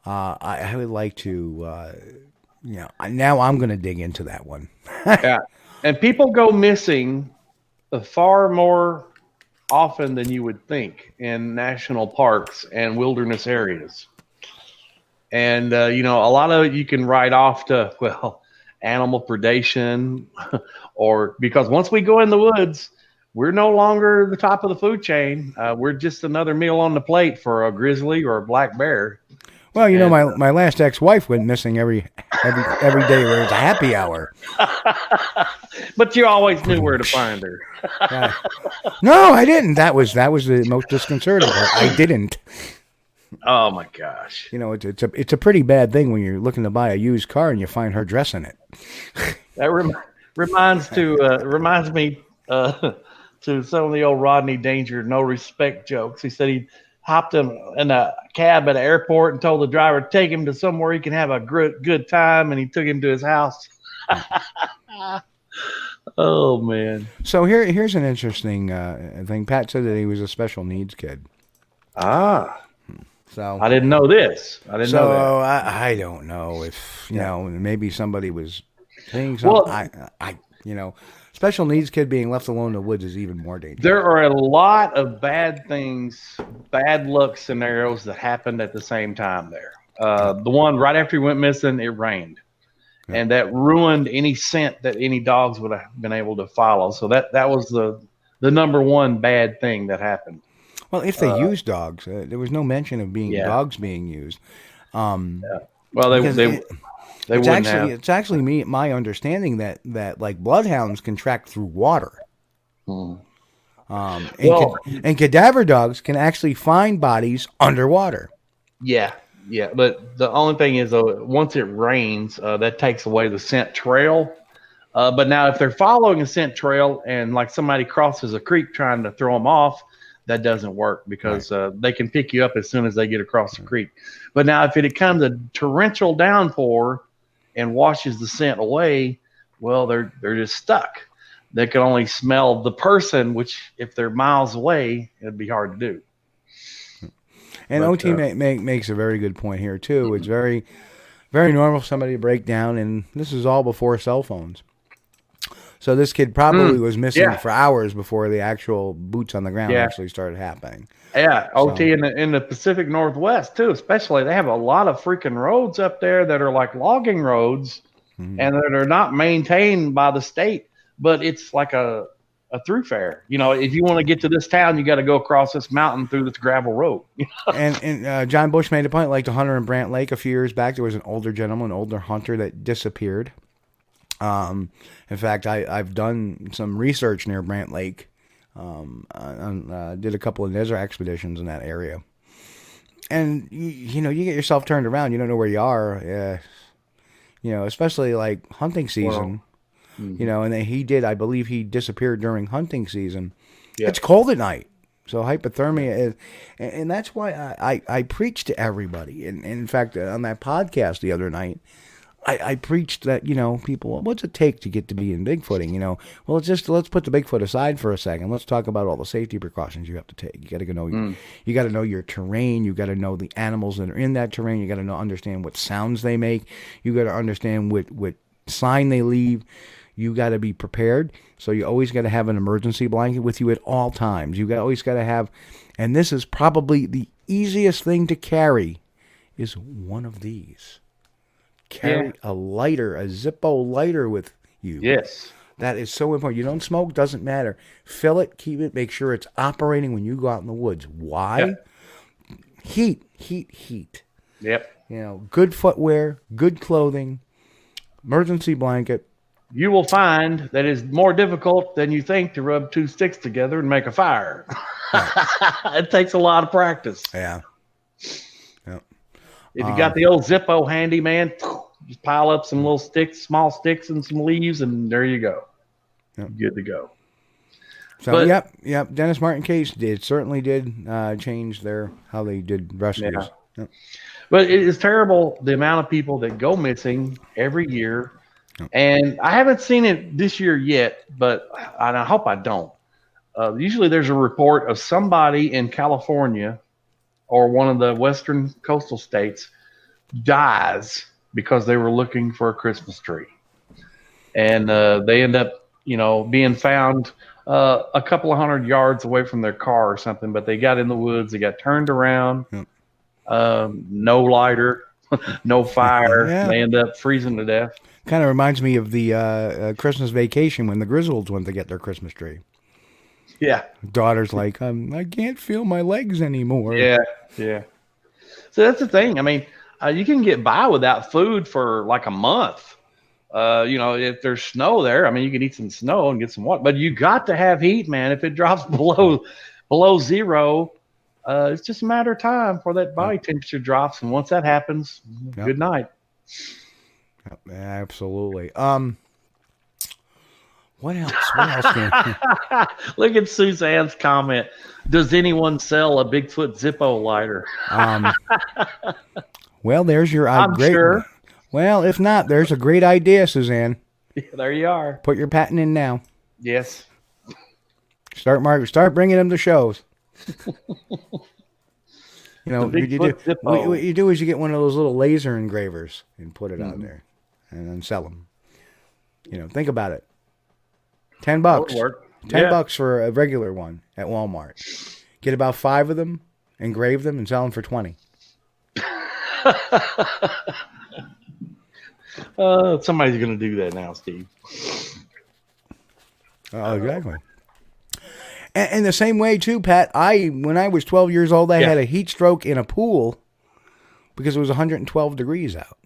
I would like to, now I'm going to dig into that one. Yeah, and people go missing far more often than you would think in national parks and wilderness areas. And, a lot of it you can write off to, animal predation, or because once we go in the woods, we're no longer the top of the food chain. We're just another meal on the plate for a grizzly or a black bear. Well, you know, my last ex-wife went missing every day where it was a happy hour. But you always knew where to find her. No, I didn't. That was the most disconcerting part. I didn't. Oh my gosh! You know, it's a pretty bad thing when you're looking to buy a used car and you find her dress in it. That reminds me to some of the old Rodney Danger no respect jokes. He said he hopped in a cab at an airport and told the driver to take him to somewhere he can have a good time, and he took him to his house. Oh man! So here's an interesting thing. Pat said that he was a special needs kid. So I didn't know this. I didn't know that. I don't know if you know, maybe somebody was saying something. Well, special needs kid being left alone in the woods is even more dangerous. There are a lot of bad things, bad luck scenarios that happened at the same time there. The one right after he went missing, it rained. Yeah. And that ruined any scent that any dogs would have been able to follow. So that was the number one bad thing that happened. Well, if they use dogs, there was no mention of dogs being used. Well, they wouldn't have. It's actually my understanding that like bloodhounds can track through water. And cadaver dogs can actually find bodies underwater. Yeah. But the only thing is, once it rains, that takes away the scent trail. But now if they're following a scent trail and like somebody crosses a creek trying to throw them off, that doesn't work because they can pick you up as soon as they get across the creek. But now if it becomes a torrential downpour and washes the scent away, well, they're just stuck. They can only smell the person, which if they're miles away, it'd be hard to do. And OT makes a very good point here too. Mm-hmm. It's very, very normal for somebody to break down, and this is all before cell phones. So this kid probably was missing for hours before the actual boots on the ground actually started happening. Yeah, OT in the Pacific Northwest too, especially. They have a lot of freaking roads up there that are like logging roads, and that are not maintained by the state. But it's like a thoroughfare. You know, if you want to get to this town, you got to go across this mountain through this gravel road. and John Bush made a point, like the hunter in Brant Lake a few years back. There was an older gentleman, an older hunter that disappeared. In fact, I've done some research near Brant Lake. Did a couple of desert expeditions in that area, and you get yourself turned around. You don't know where you are. Especially like hunting season. Well, and I believe he disappeared during hunting season. Yeah. It's cold at night. So hypothermia is, and that's why I preach to everybody. And in fact, on that podcast the other night, I preached that, people, what's it take to get to be in Bigfooting? Well, let's put the Bigfoot aside for a second. Let's talk about all the safety precautions you have to take. You got to know, you got to know your terrain. You got to know the animals that are in that terrain. You got to understand what sounds they make. You got to understand what sign they leave. You got to be prepared. So you always got to have an emergency blanket with you at all times. Always got to have, and this is probably the easiest thing to carry, is one of these. Carry a lighter, a Zippo lighter with you. Yes. That is so important. You don't smoke, doesn't matter. Fill it, keep it, make sure it's operating when you go out in the woods. Why? Yep. Heat. Yep. Good footwear, good clothing, emergency blanket. You will find that it's more difficult than you think to rub two sticks together and make a fire. It takes a lot of practice. Yeah. If you got the old Zippo handy, man, just pile up some little sticks, small sticks, and some leaves, and there you go. Yep. Good to go. So, yep. Dennis Martin case certainly did change how they did rescues. Yeah. Yep. But it is terrible the amount of people that go missing every year. Yep. And I haven't seen it this year yet, but I hope I don't. Usually there's a report of somebody in California or one of the western coastal states dies because they were looking for a Christmas tree. And they end up, being found a couple of 100 yards away from their car or something, but they got in the woods, they got turned around, no lighter, no fire, they end up freezing to death. Kind of reminds me of the Christmas Vacation when the Griswolds went to get their Christmas tree. Yeah. Daughter's like, I can't feel my legs anymore. Yeah. Yeah. So that's the thing. I mean, you can get by without food for like a month. If there's snow there, I mean, you can eat some snow and get some water, but you got to have heat, man. If it drops below zero, it's just a matter of time before that body temperature drops. And once that happens, good night. Yep, absolutely. What else? Can Look at Suzanne's comment. Does anyone sell a Bigfoot Zippo lighter? Well, there's your I'm great. sure. Well, if not, there's a great idea, Suzanne. Yeah, there you are. Put your patent in now. Yes. Start bringing them to shows. What you do is you get one of those little laser engravers and put it on there, and then sell them. Think about it. $10. $10 for a regular one at Walmart. Get about 5 of them, engrave them, and sell them for $20. Somebody's going to do that now, Steve. Oh, exactly. And the same way too, Pat. When I was 12 years old, I had a heat stroke in a pool because it was 112 degrees out.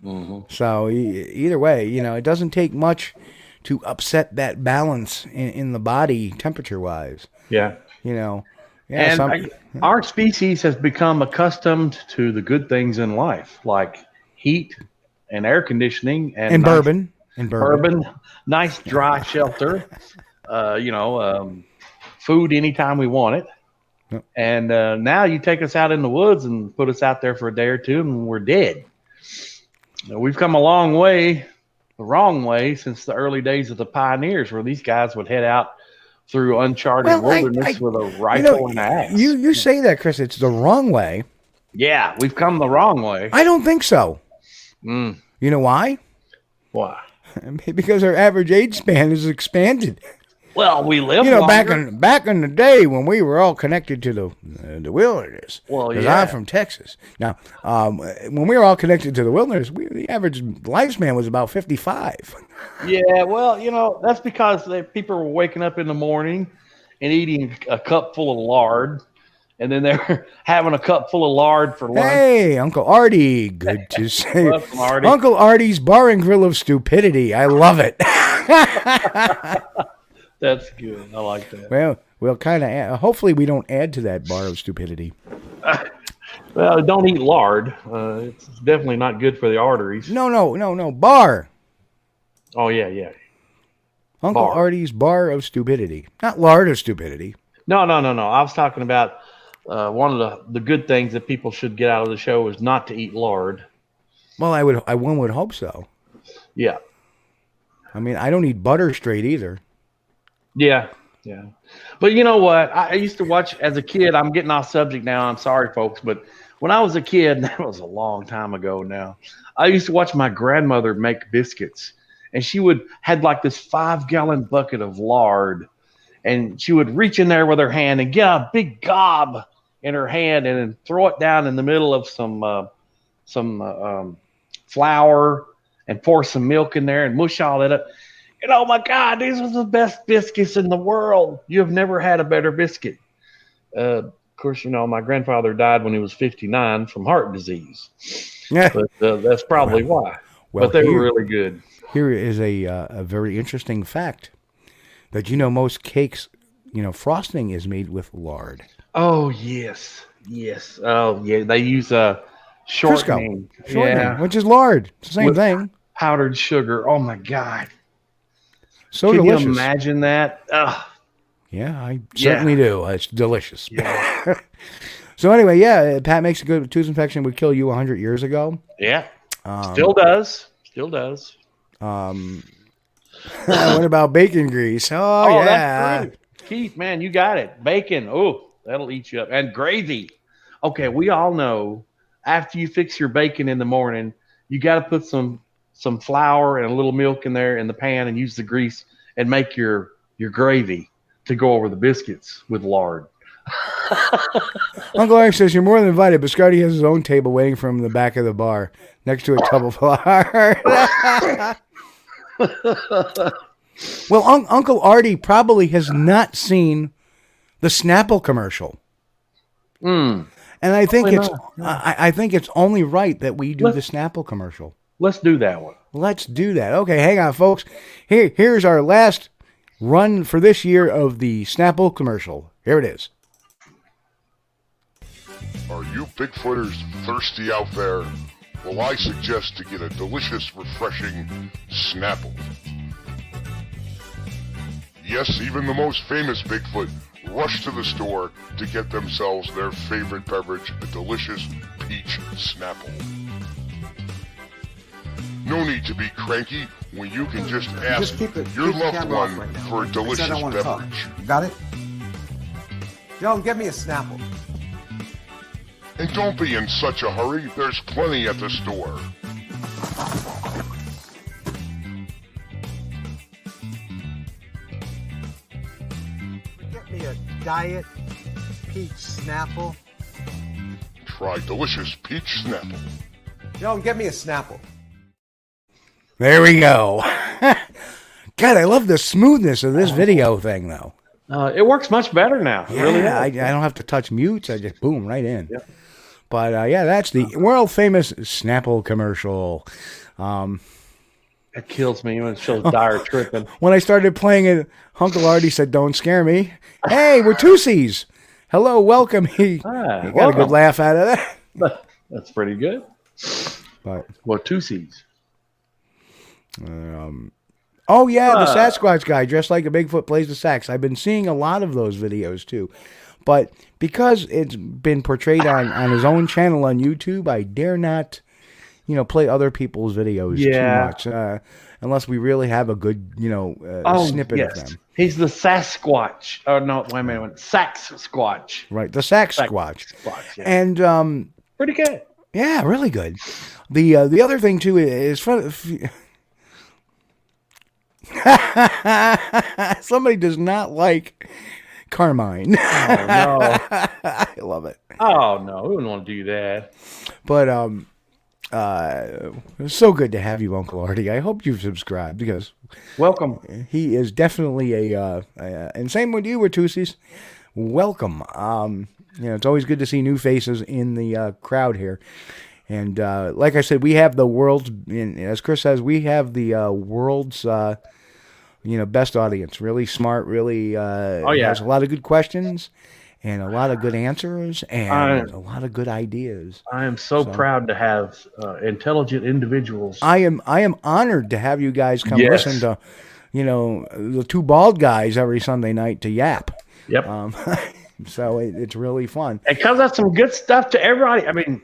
Mm-hmm. So either way, it doesn't take much to upset that balance in the body temperature-wise. Yeah. And our species has become accustomed to the good things in life, like heat and air conditioning and bourbon. Nice dry shelter, food anytime we want it. Yep. And now you take us out in the woods and put us out there for a day or two and we're dead. We've come a long way, the wrong way, since the early days of the pioneers, where these guys would head out through uncharted wilderness with a rifle and an axe. You say that, Chris, it's the wrong way. Yeah, we've come the wrong way. I don't think so. Mm. You know why? Why? Because our average age span is expanded. Well, we live longer. back in the day when we were all connected to the wilderness. Well, yeah. I'm from Texas. Now, when we were all connected to the wilderness, the average lifespan was about 55. Yeah, well, that's because people were waking up in the morning and eating a cup full of lard, and then they're having a cup full of lard for lunch. Hey, Uncle Artie, good to see you. Welcome, Artie. Uncle Artie's Bar and Grill of Stupidity. I love it. That's good. I like that. Well, we'll kind of hopefully we don't add to that bar of stupidity. Well, don't eat lard. It's definitely not good for the arteries. No. Bar. Oh, yeah. Uncle Artie's Bar of Stupidity. Not lard of stupidity. No. I was talking about one of the good things that people should get out of the show is not to eat lard. Well, one would hope so. Yeah. I mean, I don't eat butter straight either. Yeah. But you know what? I used to watch as a kid. I'm getting off subject now. I'm sorry, folks. But when I was a kid, and that was a long time ago now, I used to watch my grandmother make biscuits. And she had like this 5-gallon bucket of lard. And she would reach in there with her hand and get a big gob in her hand and then throw it down in the middle of some flour and pour some milk in there and mush all that up. And oh my God, these are the best biscuits in the world. You have never had a better biscuit. Of course, my grandfather died when he was 59 from heart disease. Yeah. But that's probably why. But they were really good. Here is a very interesting fact that most cakes, frosting is made with lard. Oh, yes. Oh, yeah. They use shortening. Yeah. Which is lard. It's the same thing. Powdered sugar. Oh, my God. So Can delicious. you imagine that? Ugh. Yeah, I certainly do. It's delicious. Yeah. So anyway, Pat makes a good tooth infection would kill you 100 years ago. Yeah. Still does. What about bacon grease? Oh yeah. That's true. Keith, man, you got it. Bacon. Oh, that'll eat you up. And gravy. Okay, we all know after you fix your bacon in the morning, you got to put some flour and a little milk in there in the pan and use the grease and make your gravy to go over the biscuits with lard. Uncle Eric says, you're more than invited, but Scotty has his own table waiting for him in the back of the bar, next to a tub of flour. Well, Uncle Artie probably has not seen the Snapple commercial. Mm. And I think I think it's only right that we do the Snapple commercial. Let's do that one. Let's do that. Okay, hang on, folks. Here's our last run for this year of the Snapple commercial. Here it is. Are you Bigfooters thirsty out there? Well, I suggest to get a delicious, refreshing Snapple. Yes, even the most famous Bigfoot rush to the store to get themselves their favorite beverage, a delicious peach Snapple. No need to be cranky when you can just ask your loved one for a delicious beverage. Got it? Joe, get me a Snapple. And don't be in such a hurry. There's plenty at the store. Get me a Diet Peach Snapple. Try delicious peach Snapple. Joe, get me a Snapple. There we go. God, I love the smoothness of this video thing, though. It works much better now. Yeah, Really I don't have to touch mutes. I just boom right in. Yep. But yeah, that's the world famous Snapple commercial. It kills me when it shows dire tripping. When I started playing it, Uncle Artie said, "Don't scare me." Hey, we're Tussies. Hello, welcome. He got a good laugh out of that. That's pretty good. But well, two C's. Oh yeah, the Sasquatch guy dressed like a Bigfoot plays the sax. I've been seeing a lot of those videos too, but because it's been portrayed on his own channel on YouTube, I dare not, play other people's videos too much, unless we really have a good, snippet of them. He's the Sasquatch. Oh no, wait a minute, Sasquatch. Right, the Sasquatch. Yeah. And pretty good. Yeah, really good. The other thing too is fun. Somebody does not like Carmine. Oh no, I love it. Oh no, we wouldn't want to do that. But it's so good to have you, Uncle Artie. I hope you've subscribed because welcome. He is definitely and same with you, Tussies. Welcome. It's always good to see new faces in the crowd here. And like I said, we have the world's, as Chris says, we have the world's, best audience. Really smart, really has a lot of good questions and a lot of good answers and a lot of good ideas. I am so proud to have intelligent individuals. I am honored to have you guys come listen to, the two bald guys every Sunday night to yap. Yep. So it's really fun. It comes out some good stuff to everybody. I mean,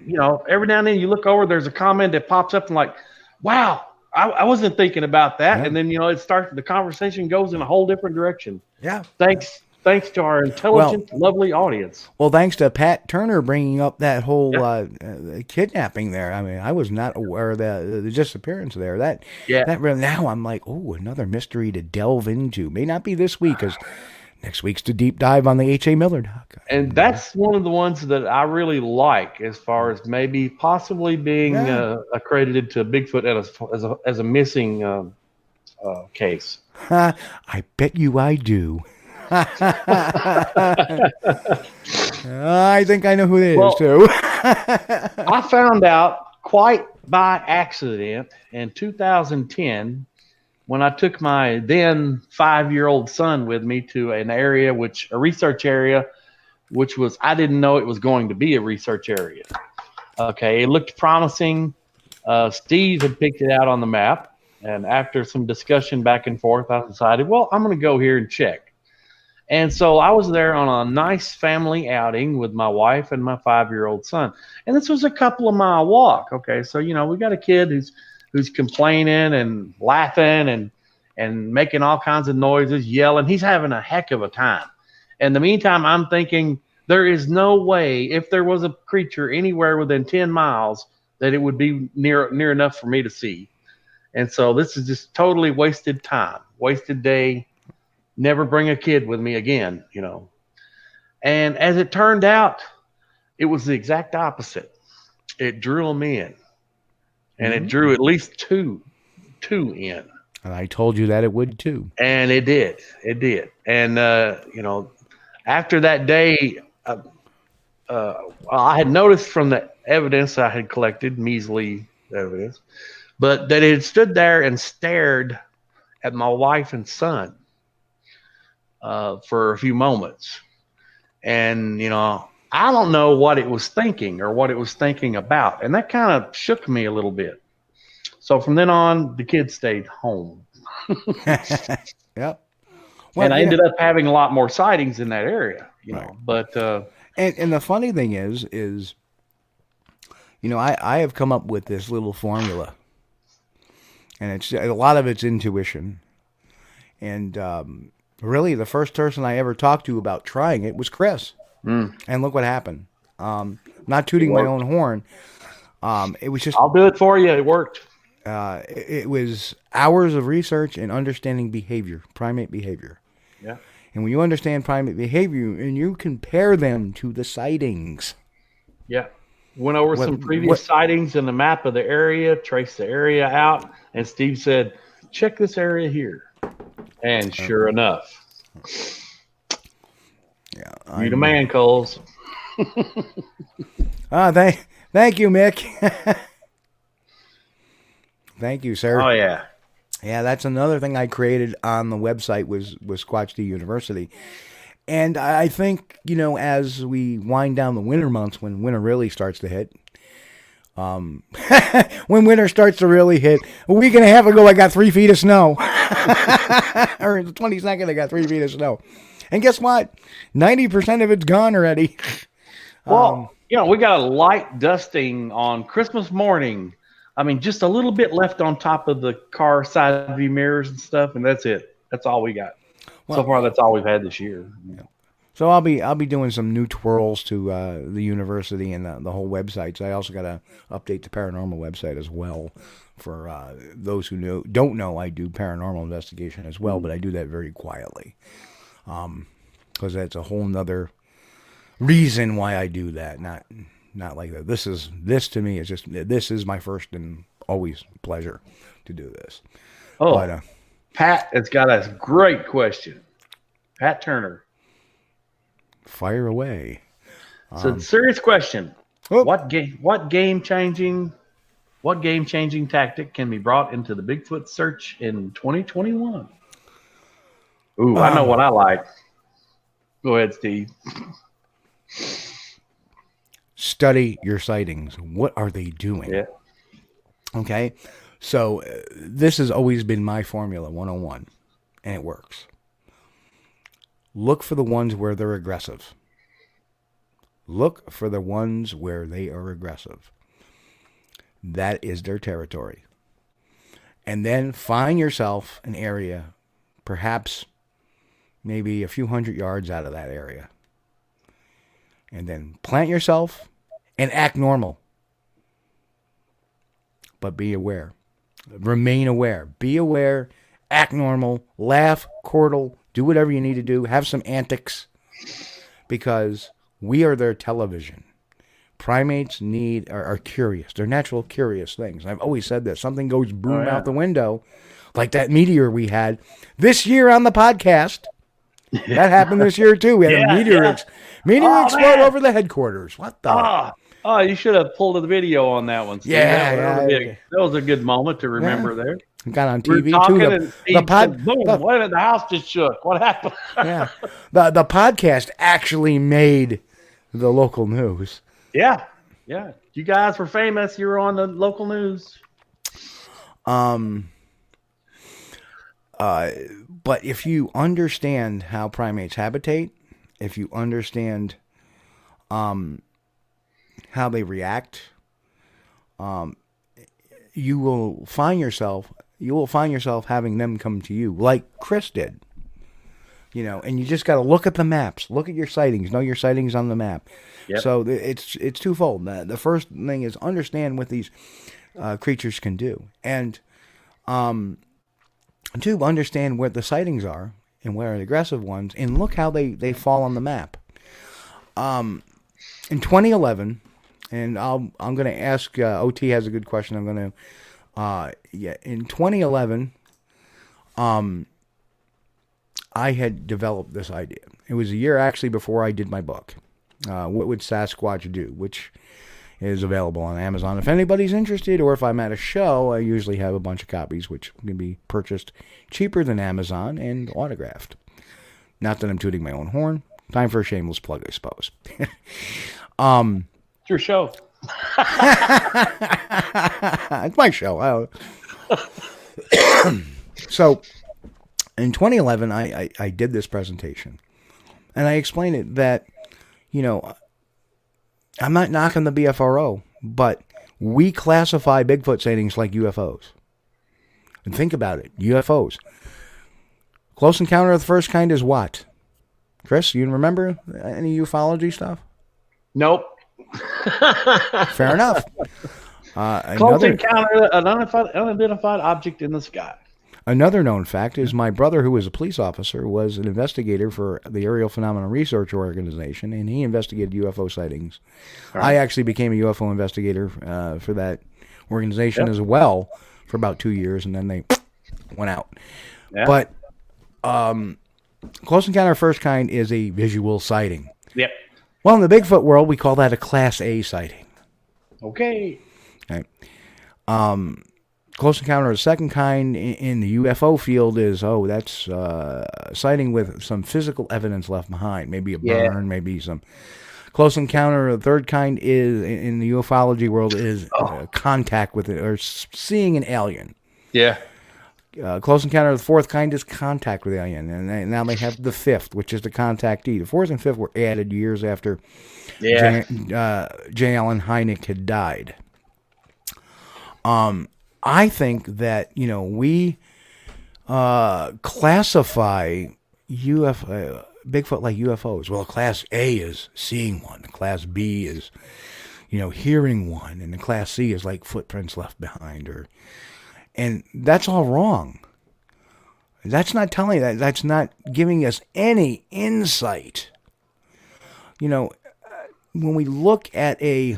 every now and then you look over, there's a comment that pops up and like, wow, I wasn't thinking about that. Yeah. And then, the conversation goes in a whole different direction. Yeah. Thanks to our intelligent, lovely audience. Well, thanks to Pat Turner bringing up that whole kidnapping there. I mean, I was not aware of the disappearance there. That really, now I'm like, oh, another mystery to delve into. May not be this week because next week's the deep dive on the H.A. Miller doc. And that's one of the ones that I really like as far as maybe possibly being accredited to Bigfoot as a missing case. I bet you I do. I think I know who it is, too. I found out quite by accident in 2010 when I took my then 5-year-old son with me to a research area, which was, I didn't know it was going to be a research area. Okay, it looked promising. Steve had picked it out on the map, and after some discussion back and forth, I decided, well, I'm going to go here and check. And so I was there on a nice family outing with my wife and my 5-year-old son. And this was a couple of mile walk. Okay, so, we got a kid who's complaining and laughing and making all kinds of noises, yelling. He's having a heck of a time. In the meantime, I'm thinking there is no way if there was a creature anywhere within 10 miles that it would be near enough for me to see. And so this is just totally wasted time, wasted day. Never bring a kid with me again, And as it turned out, it was the exact opposite. It drew them in, and it drew at least two in. And I told you that it would too. And it did. It did. And, after that day, I had noticed from the evidence I had collected, measly evidence, but that it had stood there and stared at my wife and son for a few moments. And, I don't know what it was thinking or what it was thinking about. And that kind of shook me a little bit. So from then on, the kids stayed home. Yep. Well, and I ended up having a lot more sightings in that area, know. But and the funny thing is I have come up with this little formula, and it's a lot of it's intuition. And really, the first person I ever talked to about trying it was Chris. And look what happened. Not tooting my own horn. It was just, I'll do it for you. It worked. It was hours of research and understanding behavior, primate behavior. Yeah. And when you understand primate behavior and you compare them to the sightings. Yeah. Went over some previous sightings in the map of the area, traced the area out, and Steve said, check this area here. And sure enough. Yeah. You're the man, Kulls. Thank you, Mick. Thank you, sir. Oh, yeah. Yeah, that's another thing I created on the website was Squatch-D University. And I think, as we wind down the winter months, when winter really starts to hit, when winter starts to really hit, a week and a half ago, I got 3 feet of snow. Or the 22nd, I got 3 feet of snow. And guess what? 90% of it's gone already. Well, we got a light dusting on Christmas morning. I mean, just a little bit left on top of the car side view mirrors and stuff, and that's it. That's all we got. So far, that's all we've had this year. Yeah. So I'll be doing some new twirls to the university and the whole website. So I also got to update the paranormal website as well. For those who don't know, I do paranormal investigation as well, but I do that very quietly, because that's a whole nother reason why I do that. Not like that. This to me is just, this is my first and always pleasure to do this. Oh, but, Pat has got a great question. Pat Turner. Fire away. So serious question. What game changing tactic can be brought into the Bigfoot search in 2021? Ooh, I know what I like. Go ahead, Steve. Study your sightings. What are they doing? Yeah. Okay. So this has always been my formula 101, and it works. Look for the ones where they're aggressive. Look for the ones where they are aggressive. That is their territory. And then find yourself an area, perhaps maybe a few hundred yards out of that area. And then plant yourself and act normal. But be aware. Remain aware. Be aware. Act normal. Laugh, chortle, do whatever you need to do. Have some antics. Because we are their television. Primates are curious. They're natural curious things. I've always said this. Something goes boom out the window, like that meteor we had this year on the podcast. That happened this year too. We had a meteor explode over the headquarters. What the? Oh, you should have pulled the video on that one. Steve. That was a good moment to remember there. Got on TV too. The house just shook. What happened? Yeah, the podcast actually made the local news. Yeah. You guys were famous. You were on the local news. But if you understand how primates habitate, if you understand how they react, you will find yourself having them come to you like Chris did. And you just got to look at the maps, look at your sightings, know your sightings on the map. Yep. So it's twofold. The first thing is understand what these creatures can do, and to understand where the sightings are and where are the aggressive ones, and look how they fall on the map. In 2011, and I'm going to ask, OT has a good question. I'm going to, in 2011, I had developed this idea. It was a year actually before I did my book, What Would Sasquatch Do, which is available on Amazon. If anybody's interested, or if I'm at a show, I usually have a bunch of copies which can be purchased cheaper than Amazon and autographed. Not that I'm tooting my own horn. Time for a shameless plug, I suppose. It's your show. It's my show. So, in 2011, I did this presentation. And I explained it that, you know, I'm not knocking the BFRO, but we classify Bigfoot sightings like UFOs. And think about it. UFOs. Close encounter of the first kind is what? Chris, you remember any ufology stuff? Nope. Fair enough. Close encounter, an unidentified object in the sky. Another known fact is my brother, who was a police officer, was an investigator for the Aerial Phenomena Research Organization, and he investigated UFO sightings. Right. I actually became a UFO investigator for that organization as well for about 2 years, and then they went out. Yeah. But close encounter of first kind is a visual sighting. Yep. Well, in the Bigfoot world, we call that a Class A sighting. Okay. Right. Close encounter of the second kind in the UFO field is, that's sighting with some physical evidence left behind. Maybe a burn, maybe some. Close encounter of the third kind is, in the ufology world, is contact with it, or seeing an alien. Yeah. Close encounter of the fourth kind is contact with the alien. And now they have the fifth, which is the contactee. The fourth and fifth were added years after J. Allen Hynek had died. I think that, you know, we classify Bigfoot like UFOs. Well, Class A is seeing one. Class B is, you know, hearing one. And the Class C is like footprints left behind. And that's all wrong. That's not telling that. That's not giving us any insight. You know, when we look at a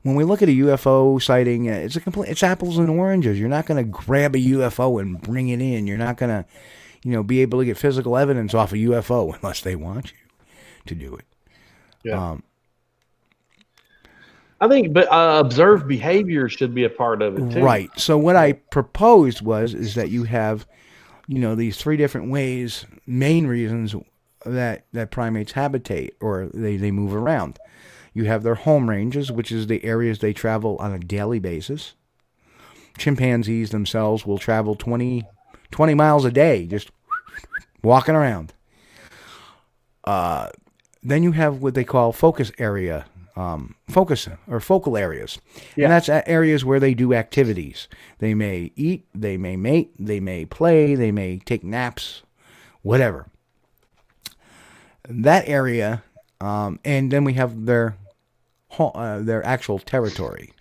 UFO sighting, it's apples and oranges. You're not going to grab a UFO and bring it in. You're not going to, you know, be able to get physical evidence off a UFO unless they want you to do it. Yeah. I think, but observed behavior should be a part of it too. Right. So what I proposed is that you have, you know, these three different main reasons that primates habitate or they move around. You have their home ranges, which is the areas they travel on a daily basis. Chimpanzees themselves will travel 20 miles a day, just walking around. Then you have what they call focal areas. Yeah. And that's areas where they do activities. They may eat, they may mate, they may play, they may take naps, whatever. That area, and then we have their actual territory.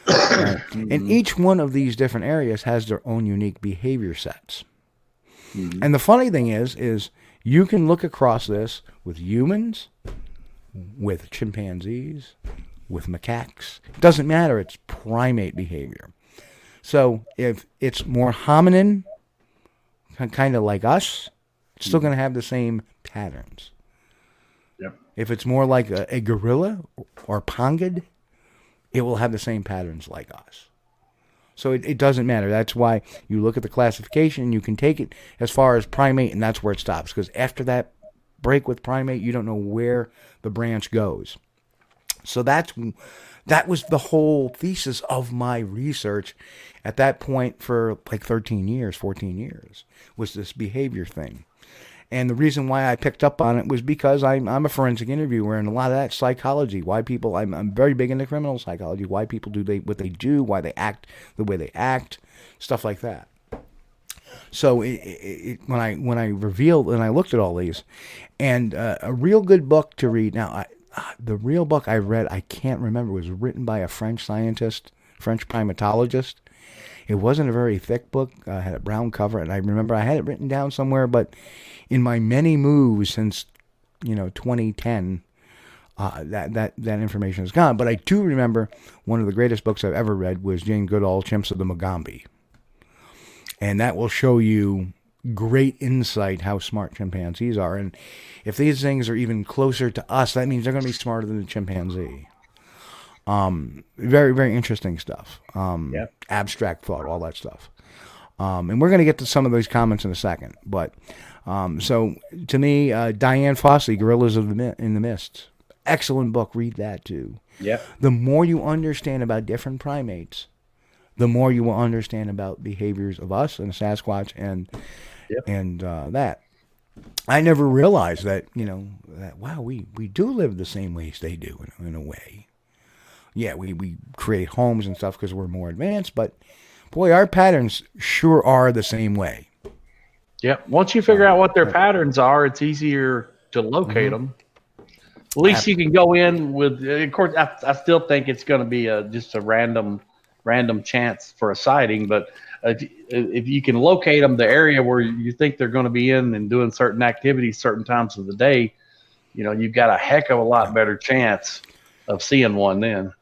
And each one of these different areas has their own unique behavior sets. Mm-hmm. And the funny thing is you can look across this with humans, with chimpanzees, with macaques. It doesn't matter. It's primate behavior. So if it's more hominin, kind of like us, it's still going to have the same patterns. Yep. If it's more like a gorilla or pangid, it will have the same patterns like us. So it doesn't matter. That's why you look at the classification, you can take it as far as primate, and that's where it stops. Because after that break with primate, you don't know where the branch goes. So that was the whole thesis of my research at that point for like 14 years, was this behavior thing. And the reason why I picked up on it was because I'm a forensic interviewer, and a lot of that psychology, why people, I'm very big into criminal psychology, why people do what they do, why they act the way they act, stuff like that. So when I revealed and I looked at all these, and a real good book to read. Now, the real book I read, I can't remember, was written by a French scientist, French primatologist. It wasn't a very thick book. I had a brown cover, and I remember I had it written down somewhere, but in my many moves since 2010, that information is gone. But I do remember one of the greatest books I've ever read was Jane Goodall, Chimps of the Mugambi. And that will show you great insight how smart chimpanzees are. And if these things are even closer to us, that means they're going to be smarter than the chimpanzee. Very, very interesting stuff. Abstract thought, all that stuff. And we're going to get to some of those comments in a second. But so to me, Diane Fossey, Gorillas in the Mist. Excellent book. Read that too. Yeah. The more you understand about different primates, the more you will understand about behaviors of us and Sasquatch and that. I never realized that, wow, we do live the same ways they do in a way. Yeah, we create homes and stuff because we're more advanced, but boy, our patterns sure are the same way. Yep. Once you figure out what their patterns are, it's easier to locate them. At least you can go in with, of course, I still think it's going to be just a random chance for a sighting, but if you can locate them, the area where you think they're going to be in and doing certain activities certain times of the day, you've got a heck of a lot better chance of seeing one then.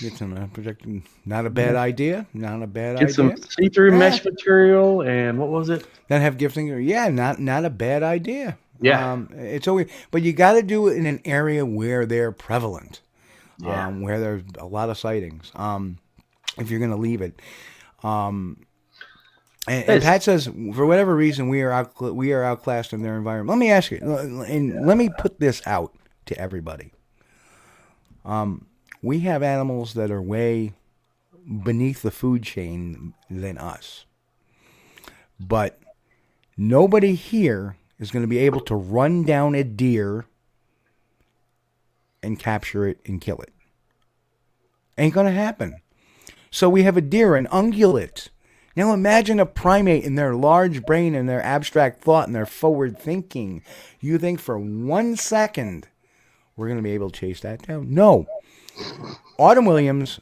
Get some projecting. Not a bad idea. Not a bad idea. Get some see-through mesh material and what was it? That have gifting. Yeah, not a bad idea. Yeah. It's always, but you got to do it in an area where they're prevalent. Yeah. Where there's a lot of sightings. If you're going to leave it. And Pat says, for whatever reason, we are outclassed in their environment. Let me ask you, and let me put this out to everybody. We have animals that are way beneath the food chain than us. But nobody here is going to be able to run down a deer and capture it and kill it. Ain't going to happen. So we have a deer, an ungulate. Now imagine a primate in their large brain and their abstract thought and their forward thinking. You think for 1 second we're going to be able to chase that down? No. Autumn Williams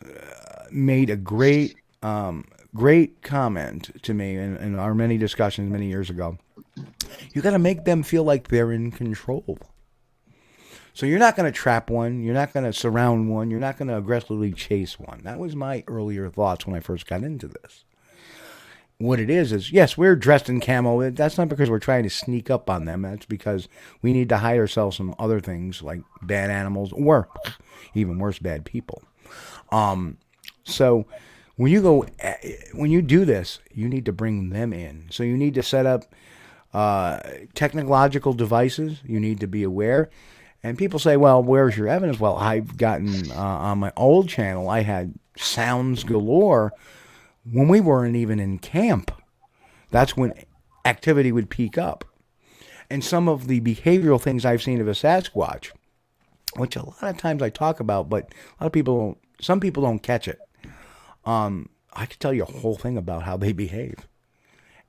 made a great comment to me in our many discussions many years ago. You got to make them feel like they're in control. So you're not going to trap one. You're not going to surround one. You're not going to aggressively chase one. That was my earlier thoughts when I first got into this. What it is, yes, we're dressed in camo. That's not because we're trying to sneak up on them. That's because we need to hide ourselves from other things like bad animals or even worse, bad people. So when you do this, you need to bring them in. So you need to set up technological devices. You need to be aware. And people say, well, where's your evidence? Well, I've gotten, on my old channel, I had sounds galore when we weren't even in camp. That's when activity would peak up. And some of the behavioral things I've seen of a Sasquatch, which a lot of times I talk about, but some people don't catch it. I could tell you a whole thing about how they behave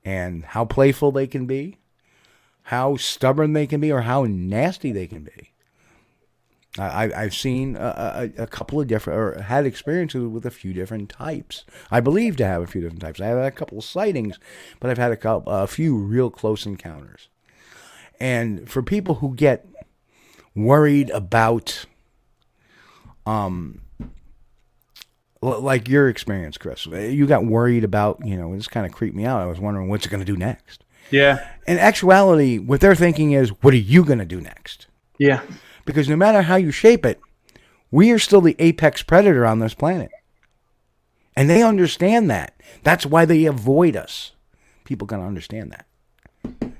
and how playful they can be, how stubborn they can be, or how nasty they can be. I've seen a couple of different, or had experiences with a few different types. I believe to have a few different types. I have had a couple of sightings, but I've had a few real close encounters. And for people who get worried about, like your experience, Chris, you got worried about, this kind of creeped me out. I was wondering what's it going to do next. Yeah. In actuality, what they're thinking is, what are you going to do next? Yeah. Because no matter how you shape it, we are still the apex predator on this planet. And they understand that. That's why they avoid us. People got to understand that.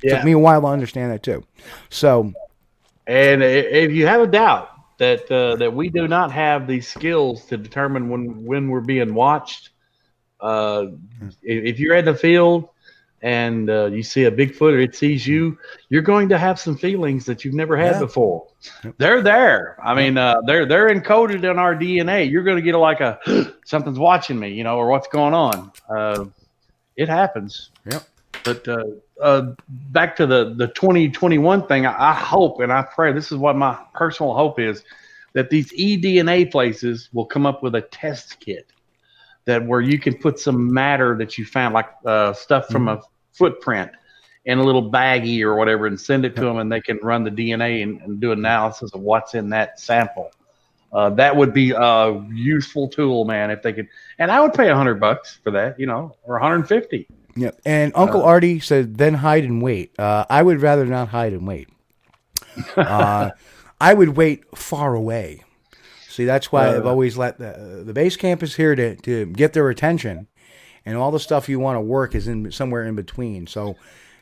Yeah. Took me a while to understand that too. So, and if you have a doubt that we do not have these skills to determine when we're being watched, if you're in the field and you see a Bigfoot or it sees you, you're going to have some feelings that you've never had before. They're there. I mean, they're encoded in our DNA. You're going to get like something's watching me, or what's going on. It happens. Yep. But back to the 2021 thing, I hope and I pray, this is what my personal hope is, that these eDNA places will come up with a test kit where you can put some matter that you found, like stuff from a footprint, in a little baggie or whatever and send it to them, and they can run the DNA and do analysis of what's in that sample. That would be a useful tool, man, if they could. And I would pay $100 for that, or 150. Yeah. And Uncle Artie said, then hide and wait. I would rather not hide and wait. I would wait far away. See, that's why I've always let the base camp is here to get their attention, and all the stuff you want to work is in somewhere in between. So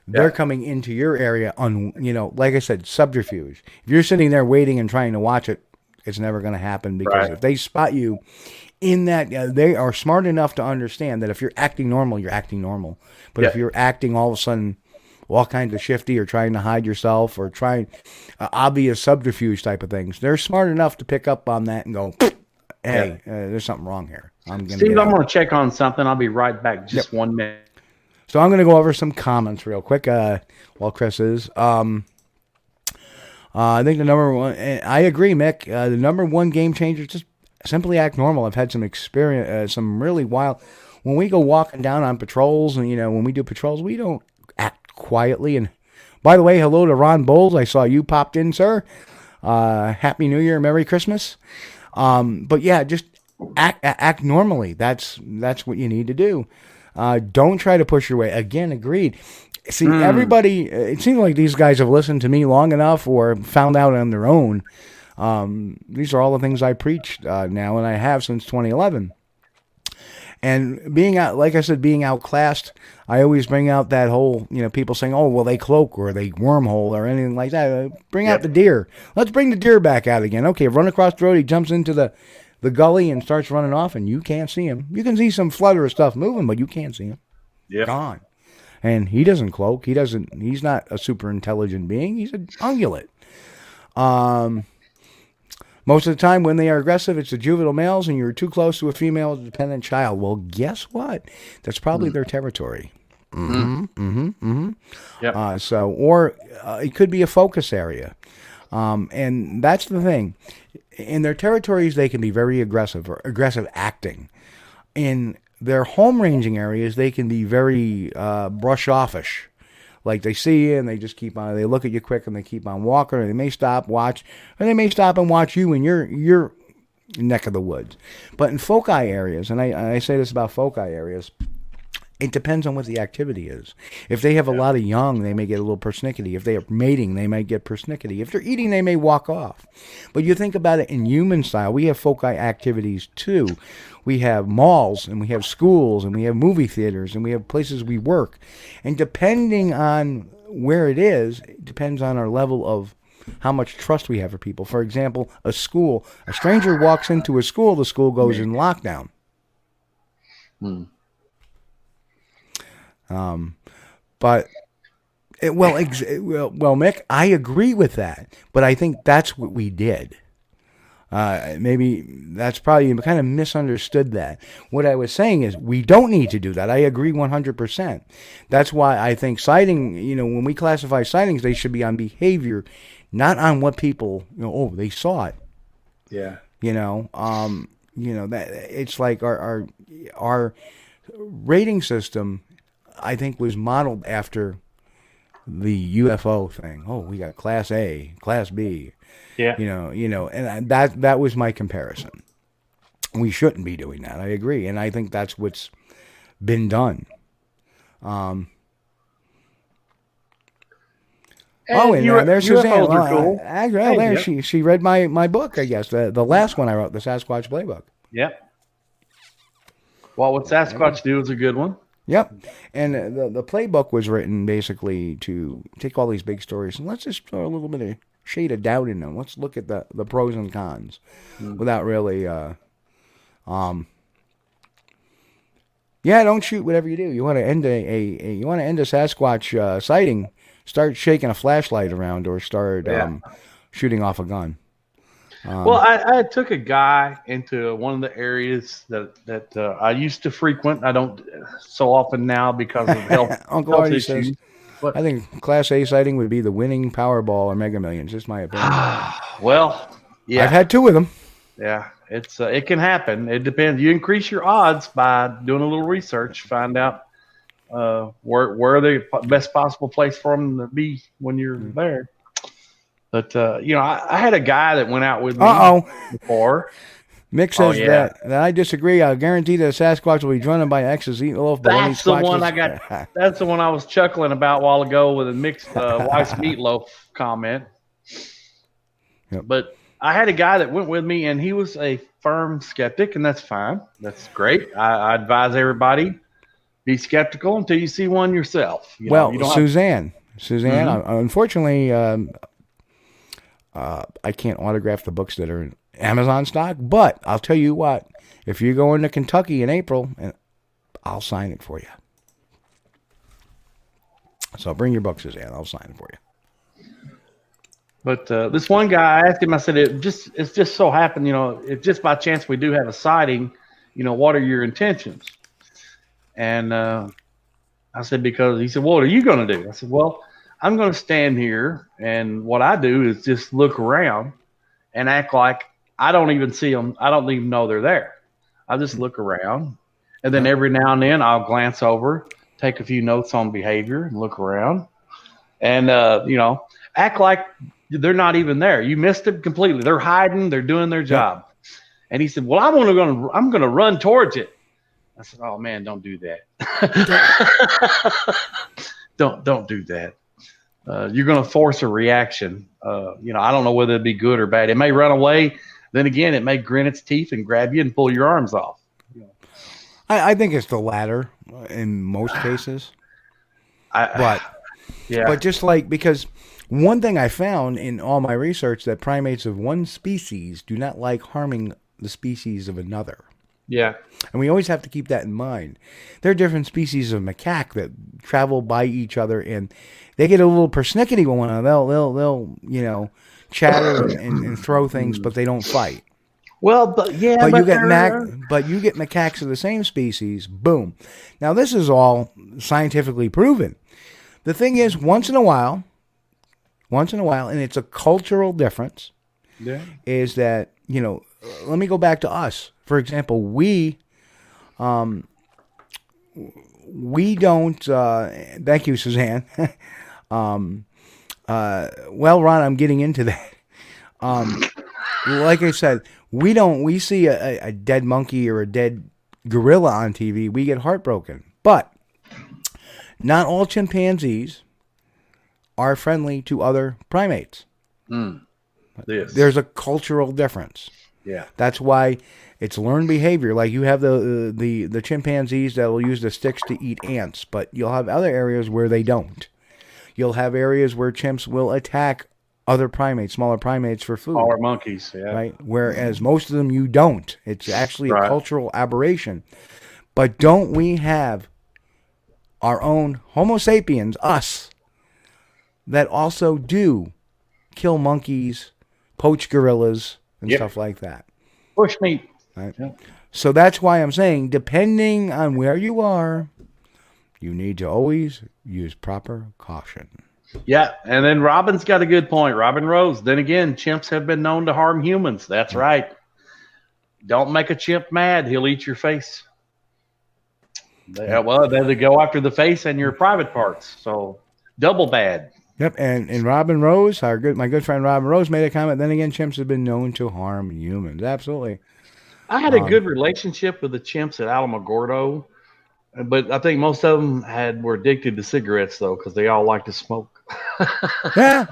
they're coming into your area on, like I said, subterfuge. If you're sitting there waiting and trying to watch it, it's never going to happen, because if they spot you in that, they are smart enough to understand that if you're acting normal, you're acting normal. But if you're acting all of a sudden all kinds of shifty or trying to hide yourself or trying obvious subterfuge type of things, they're smart enough to pick up on that and go, hey, there's something wrong here. Steve, I'm going to check on something. I'll be right back. Just 1 minute. So I'm going to go over some comments real quick while Chris is. I think the number one, and I agree, Mick, the number one game changer is just simply act normal. I've had some experience, some really wild, when we go walking down on patrols, and when we do patrols, we don't act quietly. And by the way, hello to Ron Bowles. I saw you popped in, sir. Happy New Year, Merry Christmas. But yeah, just act normally. That's what you need to do. Don't try to push your way. Again, agreed. See, everybody, it seems like these guys have listened to me long enough or found out on their own. These are all the things I preach now, and I have since 2011. And being out, like I said, being outclassed, I always bring out that whole, people saying, oh, well, they cloak or they wormhole or anything like that. Bring out the deer. Let's bring the deer back out again. Okay, run across the road, he jumps into the gully and starts running off, and you can't see him. You can see some flutter of stuff moving, but you can't see him. Gone. And he doesn't cloak. He's not a super intelligent being. He's an ungulate. Most of the time when they are aggressive, it's the juvenile males, and you're too close to a female dependent child. Well, guess what? That's probably their territory. Yep. Or it could be a focus area. And that's the thing. In their territories, they can be very aggressive or aggressive acting. In their home ranging areas, they can be very brush offish. Like they see you and they just keep on, they look at you quick and they keep on walking, or they may stop, watch, or they may stop and watch you in your neck of the woods. But in foci areas, and I say this about foci areas, it depends on what the activity is. If they have a lot of young, they may get a little persnickety. If they are mating, they might get persnickety. If they're eating, they may walk off. But you think about it in human style, we have foci activities too. We have malls, and we have schools, and we have movie theaters, and we have places we work. And depending on where it is, it depends on our level of how much trust we have for people. For example, a school. A stranger walks into a school, the school goes in lockdown. But Mick, I agree with that, but I think that's what we did. Maybe that's probably kind of misunderstood that. What I was saying is we don't need to do that. I agree 100%. That's why I think sighting, when we classify sightings, they should be on behavior, not on what people, they saw it. Yeah. That it's like our rating system, I think, was modeled after the UFO thing. Oh, we got Class A, Class B. Yeah. And that was my comparison. We shouldn't be doing that. I agree, and I think that's what's been done. There's Suzanne. Well, she read my book, I guess, the last one I wrote, the Sasquatch Playbook. Yep. Well, what Sasquatch do is a good one. Yep. And the playbook was written basically to take all these big stories and let's just throw a little bit of shade of doubt in them. Let's look at the pros and cons without really, don't shoot whatever you do. You want to end a Sasquatch sighting, start shaking a flashlight around or start shooting off a gun. Well, I took a guy into one of the areas that I used to frequent. I don't so often now because of health, Uncle health Artie issues. Says, I think Class A sighting would be the winning Powerball or Mega Millions. Just my opinion. Well, yeah, I've had two of them. Yeah, it can happen. It depends. You increase your odds by doing a little research. Find out where the best possible place for them to be when you're there. But I had a guy that went out with me before. Mick says that I disagree. I guarantee that Sasquatch will be joined by X's eating loaf. That's the one I got. That's the one I was chuckling about a while ago with a mixed wife's meatloaf comment. Yep. But I had a guy that went with me, and he was a firm skeptic, and that's fine. That's great. I advise everybody, be skeptical until you see one yourself. Suzanne, unfortunately, I can't autograph the books that are in Amazon stock, but I'll tell you what, if you're going to Kentucky in April, I'll sign it for you. So bring your book, Suzanne. I'll sign it for you. But this one guy, I asked him, I said, it's just so happened, if just by chance we do have a sighting, what are your intentions? And I said, because he said, what are you going to do? I said, well, I'm going to stand here, and what I do is just look around and act like I don't even see them. I don't even know they're there. I just look around, and then every now and then I'll glance over, take a few notes on behavior, and look around, and act like they're not even there. You missed it completely. They're hiding. They're doing their job. And he said, well, I'm going to run towards it. I said, oh man, don't do that. don't do that. You're going to force a reaction. I don't know whether it'd be good or bad. It may run away. Then again, it may grin its teeth and grab you and pull your arms off. I think it's the latter in most cases. But just because one thing I found in all my research that primates of one species do not like harming the species of another. Yeah. And we always have to keep that in mind. There are different species of macaque that travel by each other, and they get a little persnickety with one another. They'll chatter and throw things, but they don't fight. Well, but you get macaques of the same species. Boom. Now this is all scientifically proven. The thing is, once in a while, and it's a cultural difference. Yeah. Is that let me go back to us. For example, we don't. Thank you, Suzanne. Well, Ron, I'm getting into that. Like I said, we see a dead monkey or a dead gorilla on TV, we get heartbroken. But not all chimpanzees are friendly to other primates. Yes. There's a cultural difference. Yeah. That's why it's learned behavior. Like you have the chimpanzees that will use the sticks to eat ants, but you'll have other areas where they don't. You'll have areas where chimps will attack other primates, smaller primates for food. Smaller monkeys, yeah. Right? Whereas most of them you don't. It's actually a cultural aberration. But don't we have our own Homo sapiens, us, that also do kill monkeys, poach gorillas, and stuff like that? Bush meat. Right? Yep. So that's why I'm saying, depending on where you are, you need to always use proper caution. Yeah, and then Robin's got a good point. Robin Rose. Then again, chimps have been known to harm humans. That's right. Don't make a chimp mad. He'll eat your face. They go after the face and your private parts. So double bad. Yep, and Robin Rose, my good friend Robin Rose made a comment. Then again, chimps have been known to harm humans. Absolutely. I had a good relationship with the chimps at Alamogordo, but I think most of them were addicted to cigarettes, though, because they all like to smoke. Yeah.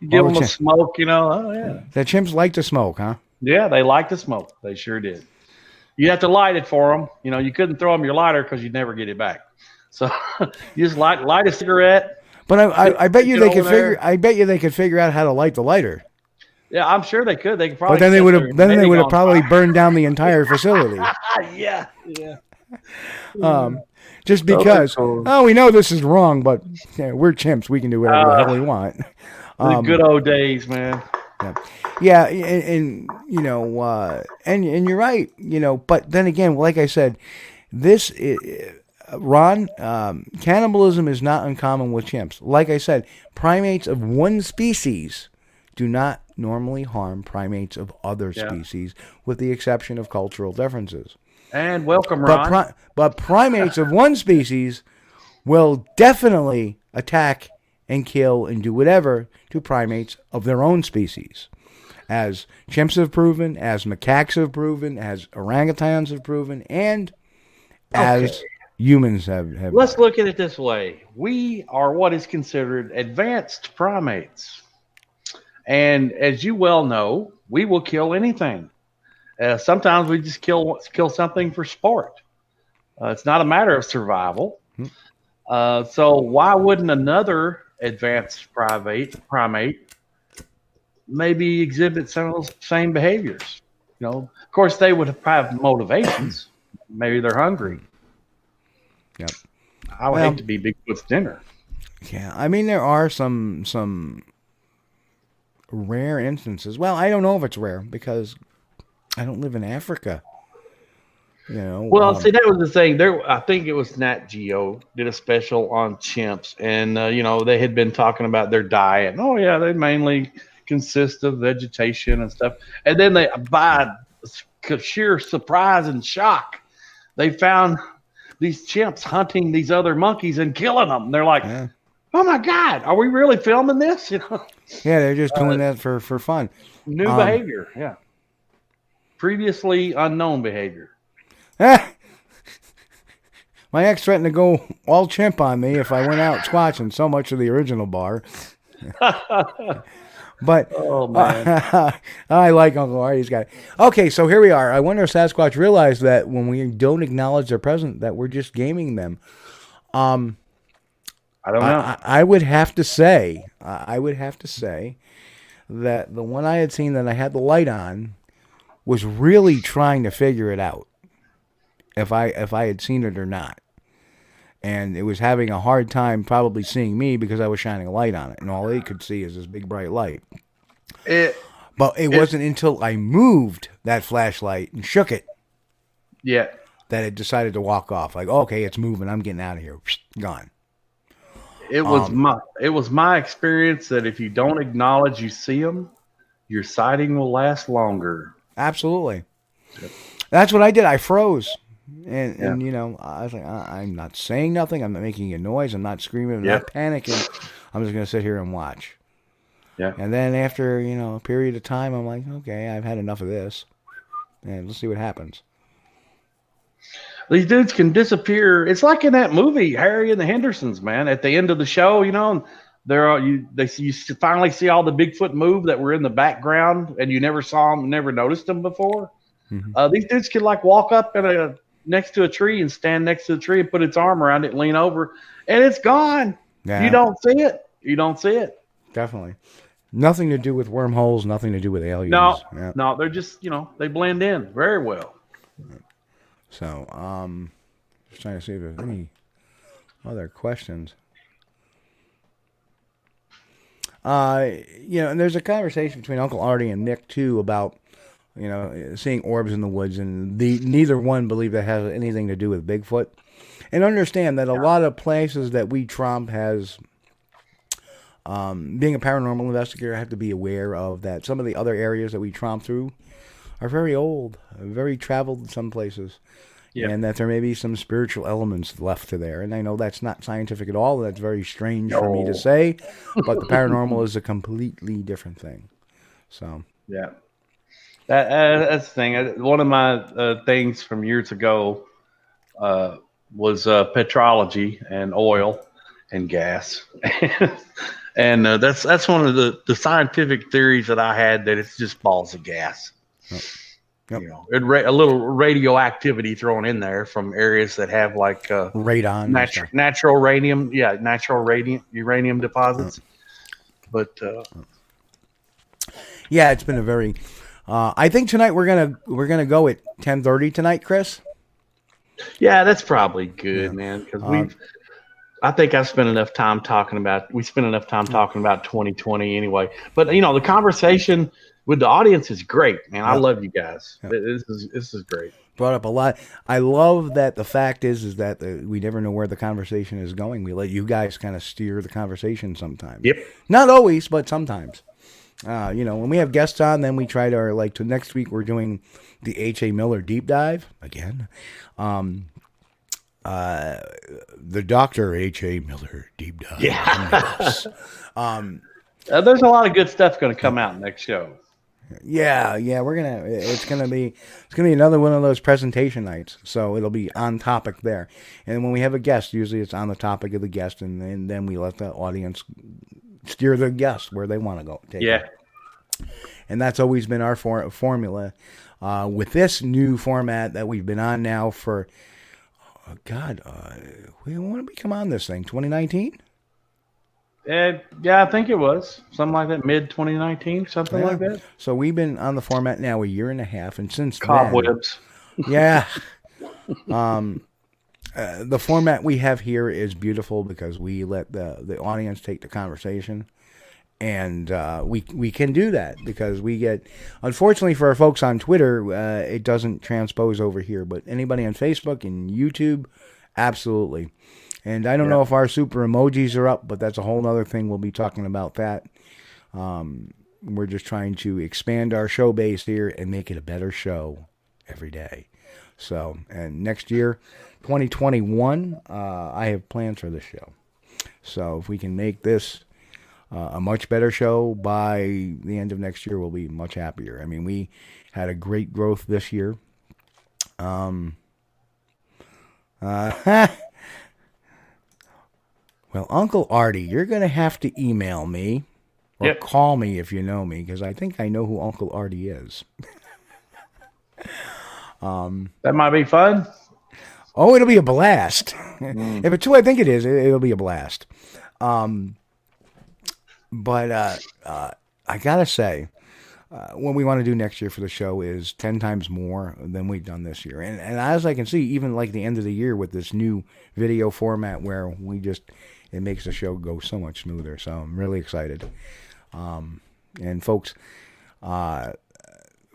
You give them a smoke, Oh, yeah. The chimps like to smoke, huh? Yeah, they like to smoke. They sure did. You have to light it for them. You couldn't throw them your lighter because you'd never get it back. So you just light a cigarette. But I bet you they could figure. I bet you they could figure out how to light the lighter. Yeah, I'm sure they could. They could probably. But then they would have probably burned down the entire facility. Yeah. Just because. Oh, we know this is wrong, but we're chimps. We can do whatever the hell we want. The good old days, man. Yeah, and you're right. But then again, like I said, this. Ron, cannibalism is not uncommon with chimps. Like I said, primates of one species do not normally harm primates of other species, with the exception of cultural differences. And welcome, Ron. But primates of one species will definitely attack and kill and do whatever to primates of their own species. As chimps have proven, as macaques have proven, as orangutans have proven, and as humans have. Let's look at it this way. We are what is considered advanced primates. And as you well know, we will kill anything. Sometimes we just kill something for sport. It's not a matter of survival. So why wouldn't another advanced primate maybe exhibit some of those same behaviors? You know, of course, they would have motivations. Maybe they're hungry. Yep. I would hate to be Bigfoot's dinner. Yeah, I mean, there are some rare instances. Well, I don't know if it's rare because I don't live in Africa. You know. Well, see, that was the thing. I think it was NatGeo did a special on chimps, and they had been talking about their diet. Oh yeah, they mainly consist of vegetation and stuff. And then by sheer surprise and shock, they found these chimps hunting these other monkeys and killing them. They're like, "Oh my God, are we really filming this?" You know? Yeah, they're just doing that for fun. New behavior, yeah. Previously unknown behavior. My ex threatened to go all chimp on me if I went out squatching. So much of the original bar. But I like Uncle Artie's guy. Okay, so here we are. I wonder if Sasquatch realized that when we don't acknowledge their presence, that we're just gaming them. I don't know. I would have to say that the one I had seen that I had the light on was really trying to figure it out. If I had seen it or not. And it was having a hard time probably seeing me because I was shining a light on it. And all they could see is this big bright light. But it wasn't until I moved that flashlight and shook it that it decided to walk off. Like, okay, it's moving. I'm getting out of here. Gone. It was my experience that if you don't acknowledge you see them, your sighting will last longer. Absolutely. Yep. That's what I did. I froze. And I was like, I'm not saying nothing. I'm not making a noise. I'm not screaming. I'm not panicking. I'm just going to sit here and watch. Yeah. And then after, a period of time, I'm like, okay, I've had enough of this. And let's see what happens. These dudes can disappear. It's like in that movie, Harry and the Hendersons, man. At the end of the show, you finally see all the Bigfoot move that were in the background, and you never saw them, never noticed them before. Mm-hmm. These dudes can walk up next to a tree and stand next to the tree and put its arm around it and lean over, and it's gone. Yeah. You don't see it. Definitely. Nothing to do with wormholes, nothing to do with aliens. No, they're just, they blend in very well. So, just trying to see if there's any other questions. And there's a conversation between Uncle Artie and Nick, too, about seeing orbs in the woods, and neither one believe that has anything to do with Bigfoot. And understand that a lot of places that we tromp has, being a paranormal investigator, I have to be aware of that. Some of the other areas that we tromp through are very old, very traveled in some places, and that there may be some spiritual elements left to there. And I know that's not scientific at all. That's very strange for me to say, but the paranormal is a completely different thing. So yeah. That's the thing. One of my things from years ago was petrology and oil and gas, and that's one of the scientific theories that I had, that it's just balls of gas. Yep. A little radioactivity thrown in there from areas that have radon, natural uranium deposits. But it's been a very. I think tonight we're gonna go at 10:30 tonight, Chris. Yeah, that's probably good, man. Because I think we spent enough time talking about 2020 anyway. But the conversation with the audience is great, man. I love you guys. This is great. Brought up a lot. I love that the fact is that we never know where the conversation is going. We let you guys kind of steer the conversation sometimes. Yep. Not always, but sometimes. When we have guests on, then we try to, next week we're doing the H.A. Miller deep dive again. The Dr. H.A. Miller deep dive. Yeah. There's a lot of good stuff going to come out next show. Yeah, it's gonna be another one of those presentation nights. So it'll be on topic there. And when we have a guest, usually it's on the topic of the guest, and then we let the audience steer the guest where they want to go. It. And that's always been our formula. With this new format that we've been on now for, when did we come on this thing? 2019? I think it was something like that, mid 2019, something like that. So we've been on the format now a year and a half, and since cobwebs. Then, the format we have here is beautiful because we let the audience take the conversation, and we can do that because we get. Unfortunately for our folks on Twitter, it doesn't transpose over here, but anybody on Facebook and YouTube, absolutely. And I don't know if our super emojis are up, but that's a whole other thing. We'll be talking about that. We're just trying to expand our show base here and make it a better show every day. So, and next year, 2021, I have plans for this show. So if we can make this a much better show by the end of next year, we'll be much happier. I mean, we had a great growth this year. Well, Uncle Artie, you're going to have to email me or call me if you know me, because I think I know who Uncle Artie is. That might be fun. Oh, it'll be a blast. If it's who I think it is, it'll be a blast. But I got to say, what we want to do next year for the show is 10 times more than we've done this year. And as I can see, even like the end of the year with this new video format where it makes the show go so much smoother. So I'm really excited. And folks, we're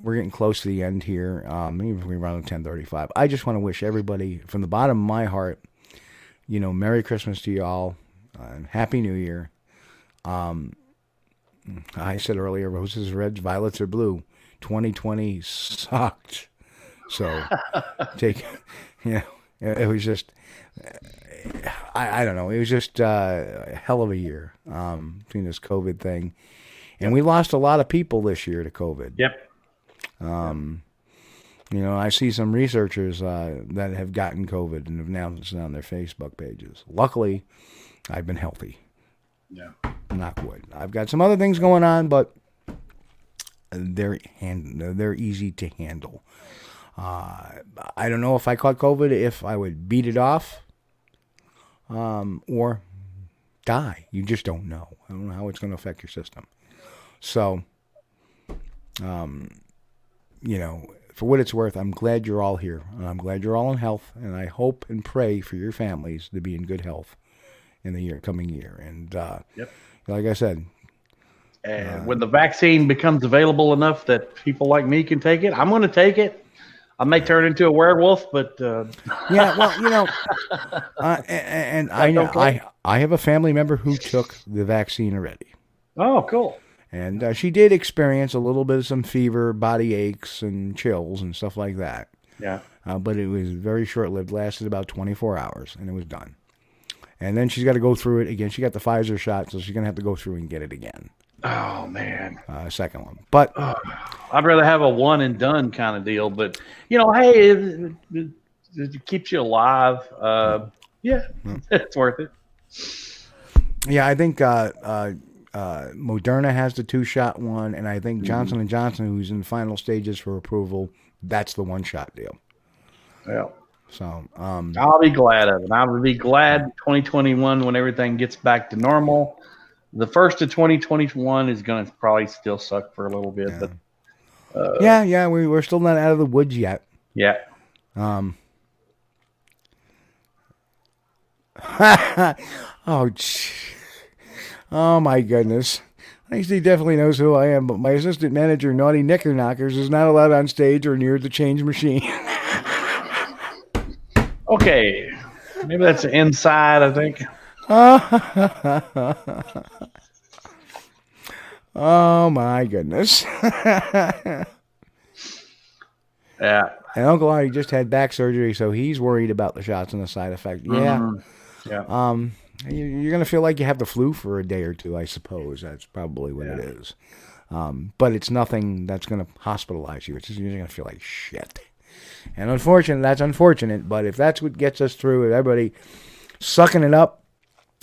getting close to the end here. Even if we're around 10:35. I just want to wish everybody from the bottom of my heart, Merry Christmas to y'all. Happy New Year. I said earlier, roses are red, violets are blue. 2020 sucked. So it was just, I don't know. It was just a hell of a year between this COVID thing. And we lost a lot of people this year to COVID. Yep. I see some researchers that have gotten COVID and have announced it on their Facebook pages. Luckily, I've been healthy. Yeah. Knock wood. I've got some other things going on, but they're easy to handle. I don't know if I caught COVID, if I would beat it off, or die. You just don't know. I don't know how it's going to affect your system. So, for what it's worth, I'm glad you're all here, and I'm glad you're all in health, and I hope and pray for your families to be in good health in the coming year. And like I said, and when the vaccine becomes available enough that people like me can take it, I'm going to take it. I may turn into a werewolf, but and I know I have a family member who took the vaccine already. Oh, cool. And she did experience a little bit of some fever, body aches, and chills and stuff like that. Yeah. But it was very short-lived, lasted about 24 hours, and it was done. And then she's got to go through it again. She got the Pfizer shot, so she's going to have to go through and get it again. Oh, man. Second one. But I'd rather have a one and done kind of deal. But, hey, it keeps you alive. It's worth it. Yeah, I think Moderna has the 2-shot one, and I think Johnson & Johnson, who's in the final stages for approval, that's the 1-shot deal. Yeah. So I'll be glad of it. I will be glad 2021 when everything gets back to normal. The first of 2021 is going to probably still suck for a little bit, but we're still not out of the woods yet. Yeah. Oh my goodness. I think he definitely knows who I am, but my assistant manager, Naughty Knickerknockers, is not allowed on stage or near the change machine. Okay. Maybe that's inside, I think. Oh my goodness. Yeah. And Uncle Artie just had back surgery, so he's worried about the shots and the side effect. Yeah. Mm-hmm. Yeah. You're going to feel like you have the flu for a day or two, I suppose. That's probably what it is. But it's nothing that's going to hospitalize you. It's just you're going to feel like shit. And that's unfortunate, but if that's what gets us through it, everybody sucking it up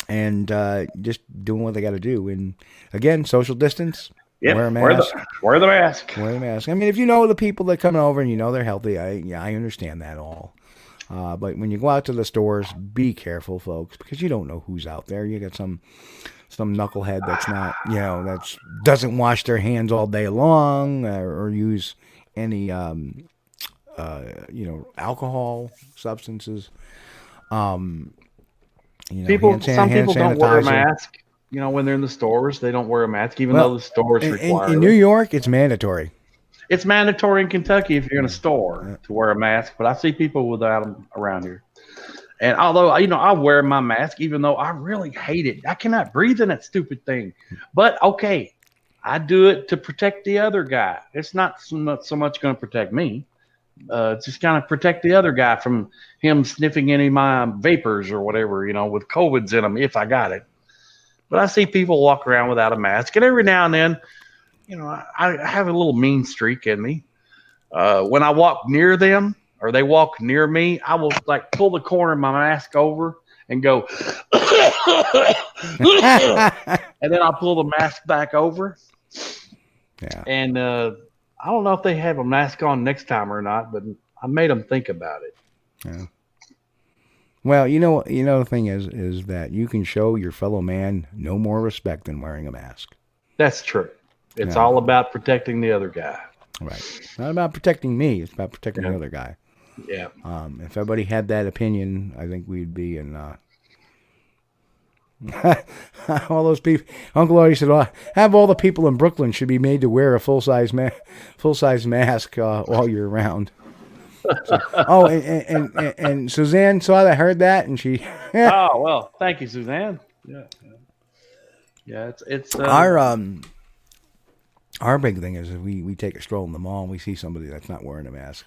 and just doing what they got to do. And again, social distance. Yep. Wear a mask. Wear the mask. Wear the mask. I mean, if you know the people that come over and you know they're healthy, I understand that all. But when you go out to the stores, be careful, folks, because you don't know who's out there. You got some knucklehead that's not, that doesn't wash their hands all day long or use any, alcohol substances. Some people don't wear a mask. When they're in the stores, they don't wear a mask, even though the stores require it. In New York, it's mandatory. It's mandatory in Kentucky if you're in a store to wear a mask, but I see people without them around here. And although, I wear my mask, even though I really hate it. I cannot breathe in that stupid thing. But, okay, I do it to protect the other guy. It's not so much going to protect me. It's just kind of protect the other guy from him sniffing any of my vapors or whatever, with COVIDs in them, if I got it. But I see people walk around without a mask. And every now and then, I have a little mean streak in me. When I walk near them or they walk near me, I will pull the corner of my mask over and go, and then I'll pull the mask back over. Yeah. And I don't know if they have a mask on next time or not, but I made them think about it. Yeah. Well, the thing is that you can show your fellow man no more respect than wearing a mask. That's true. It's all about protecting the other guy. Right. It's not about protecting me. It's about protecting the other guy. Yeah. If everybody had that opinion, I think we'd be in all those people. Uncle Artie said, have all the people in Brooklyn should be made to wear a full-size mask all year round. So, and Suzanne saw that, heard that, and she. Oh well, thank you, Suzanne. Yeah. It's our big thing is if we take a stroll in the mall and we see somebody that's not wearing a mask,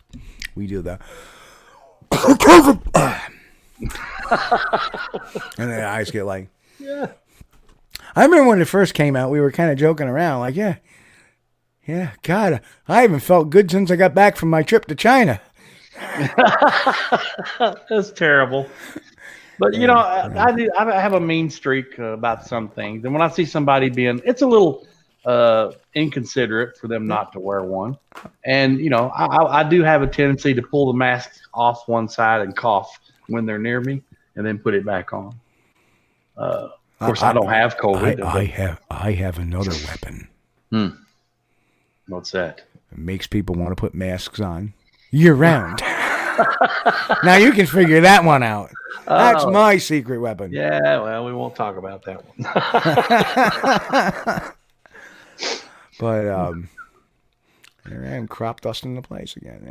we do the. And the eyes get like. Yeah. I remember when it first came out, we were kind of joking around, like, yeah, God, I haven't felt good since I got back from my trip to China. That's terrible. But I have a mean streak about some things, and when I see somebody it's a little inconsiderate for them not to wear one, and I do have a tendency to pull the mask off one side and cough when they're near me, and then put it back on. Of course, I don't have COVID. I have another weapon. What's that? It makes people want to put masks on year round. Now you can figure that one out. That's my secret weapon. Yeah, well, we won't talk about that one. But here I am crop dusting the place again.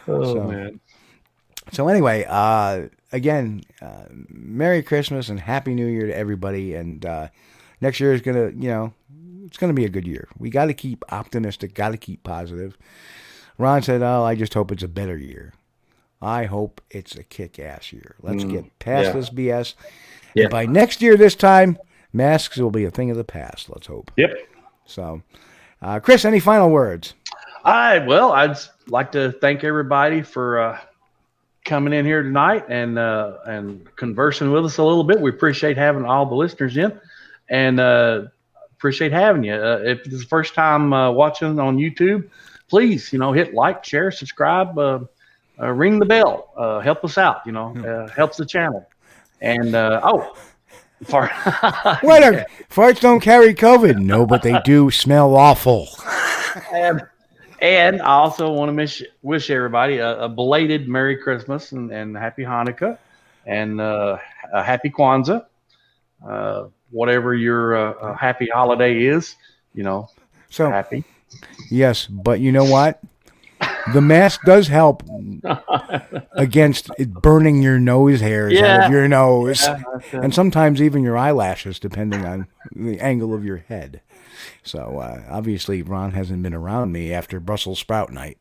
Man. So anyway, again, Merry Christmas and Happy New Year to everybody. And next year is gonna, it's gonna be a good year. We got to keep optimistic. Got to keep positive. Ron said, I just hope it's a better year. I hope it's a kick-ass year. Let's get past this BS. Yeah. And by next year this time, masks will be a thing of the past, let's hope. Yep. So, Chris, any final words? I'd like to thank everybody for coming in here tonight and conversing with us a little bit. We appreciate having all the listeners in, and appreciate having you. If this is the first time watching on YouTube, please, hit like, share, subscribe, ring the bell. Help us out, helps the channel. And, farts don't carry COVID. No, but they do smell awful. And I also want to wish everybody a belated Merry Christmas and Happy Hanukkah and a Happy Kwanzaa. Whatever your happy holiday is, so happy. Yes, but you know what? The mask does help against it burning your nose hairs out of your nose. Yeah, and sometimes even your eyelashes, depending on the angle of your head. So, obviously, Ron hasn't been around me after Brussels sprout night.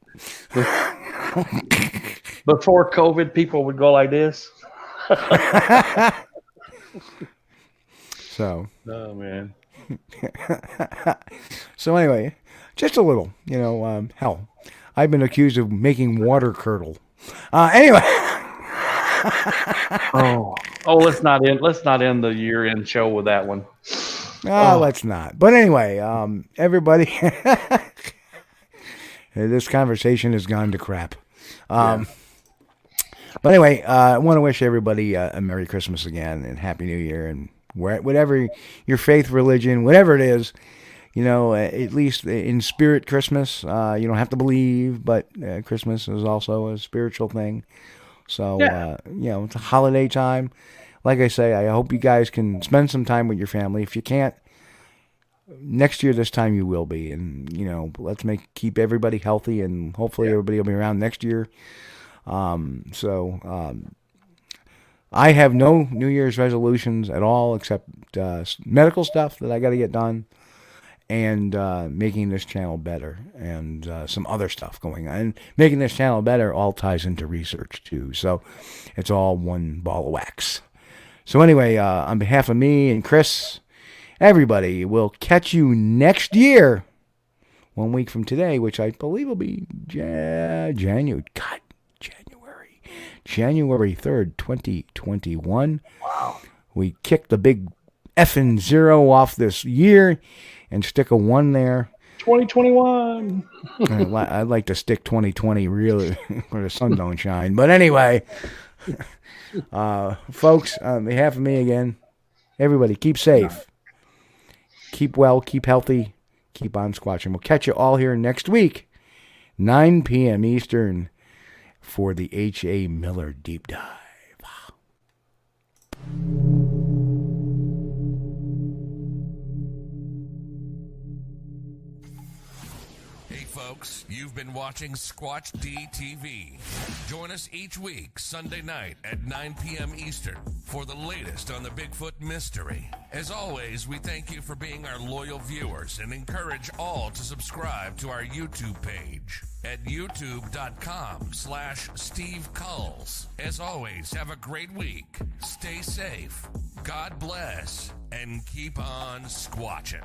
Before COVID, people would go like this. So. Oh, man. So, anyway, just a little, hell. I've been accused of making water curdle. Anyway. Let's not end the year-end show with that one. Let's not. But anyway, everybody, this conversation has gone to crap. But anyway, I want to wish everybody a Merry Christmas again and Happy New Year, and whatever your faith, religion, whatever it is, at least in spirit Christmas. You don't have to believe, but Christmas is also a spiritual thing. So, it's a holiday time. Like I say, I hope you guys can spend some time with your family. If you can't, next year this time you will be. And, let's keep everybody healthy, and hopefully everybody will be around next year. I have no New Year's resolutions at all except medical stuff that I got to get done, and making this channel better, and some other stuff going on. And making this channel better all ties into research, too. So it's all one ball of wax. So anyway, on behalf of me and Chris, everybody, we'll catch you next year, 1 week from today, which I believe will be January 3rd, 2021. Wow. We kicked the big effing 0 off this year and stick a 1 there. 2021. I'd like to stick 2020 really where the sun don't shine. But anyway, folks, on behalf of me again, everybody keep safe, keep well, keep healthy, keep on squatching. We'll catch you all here next week, 9 p.m. Eastern, for the H.A. Miller Deep Dive. Hey folks, you've been watching Squatch-D TV. Join us each week, Sunday night at 9 p.m. Eastern, for the latest on the Bigfoot mystery. As always, we thank you for being our loyal viewers and encourage all to subscribe to our YouTube page at youtube.com/Steve Kulls. As always, have a great week. Stay safe. God bless. And keep on squatching.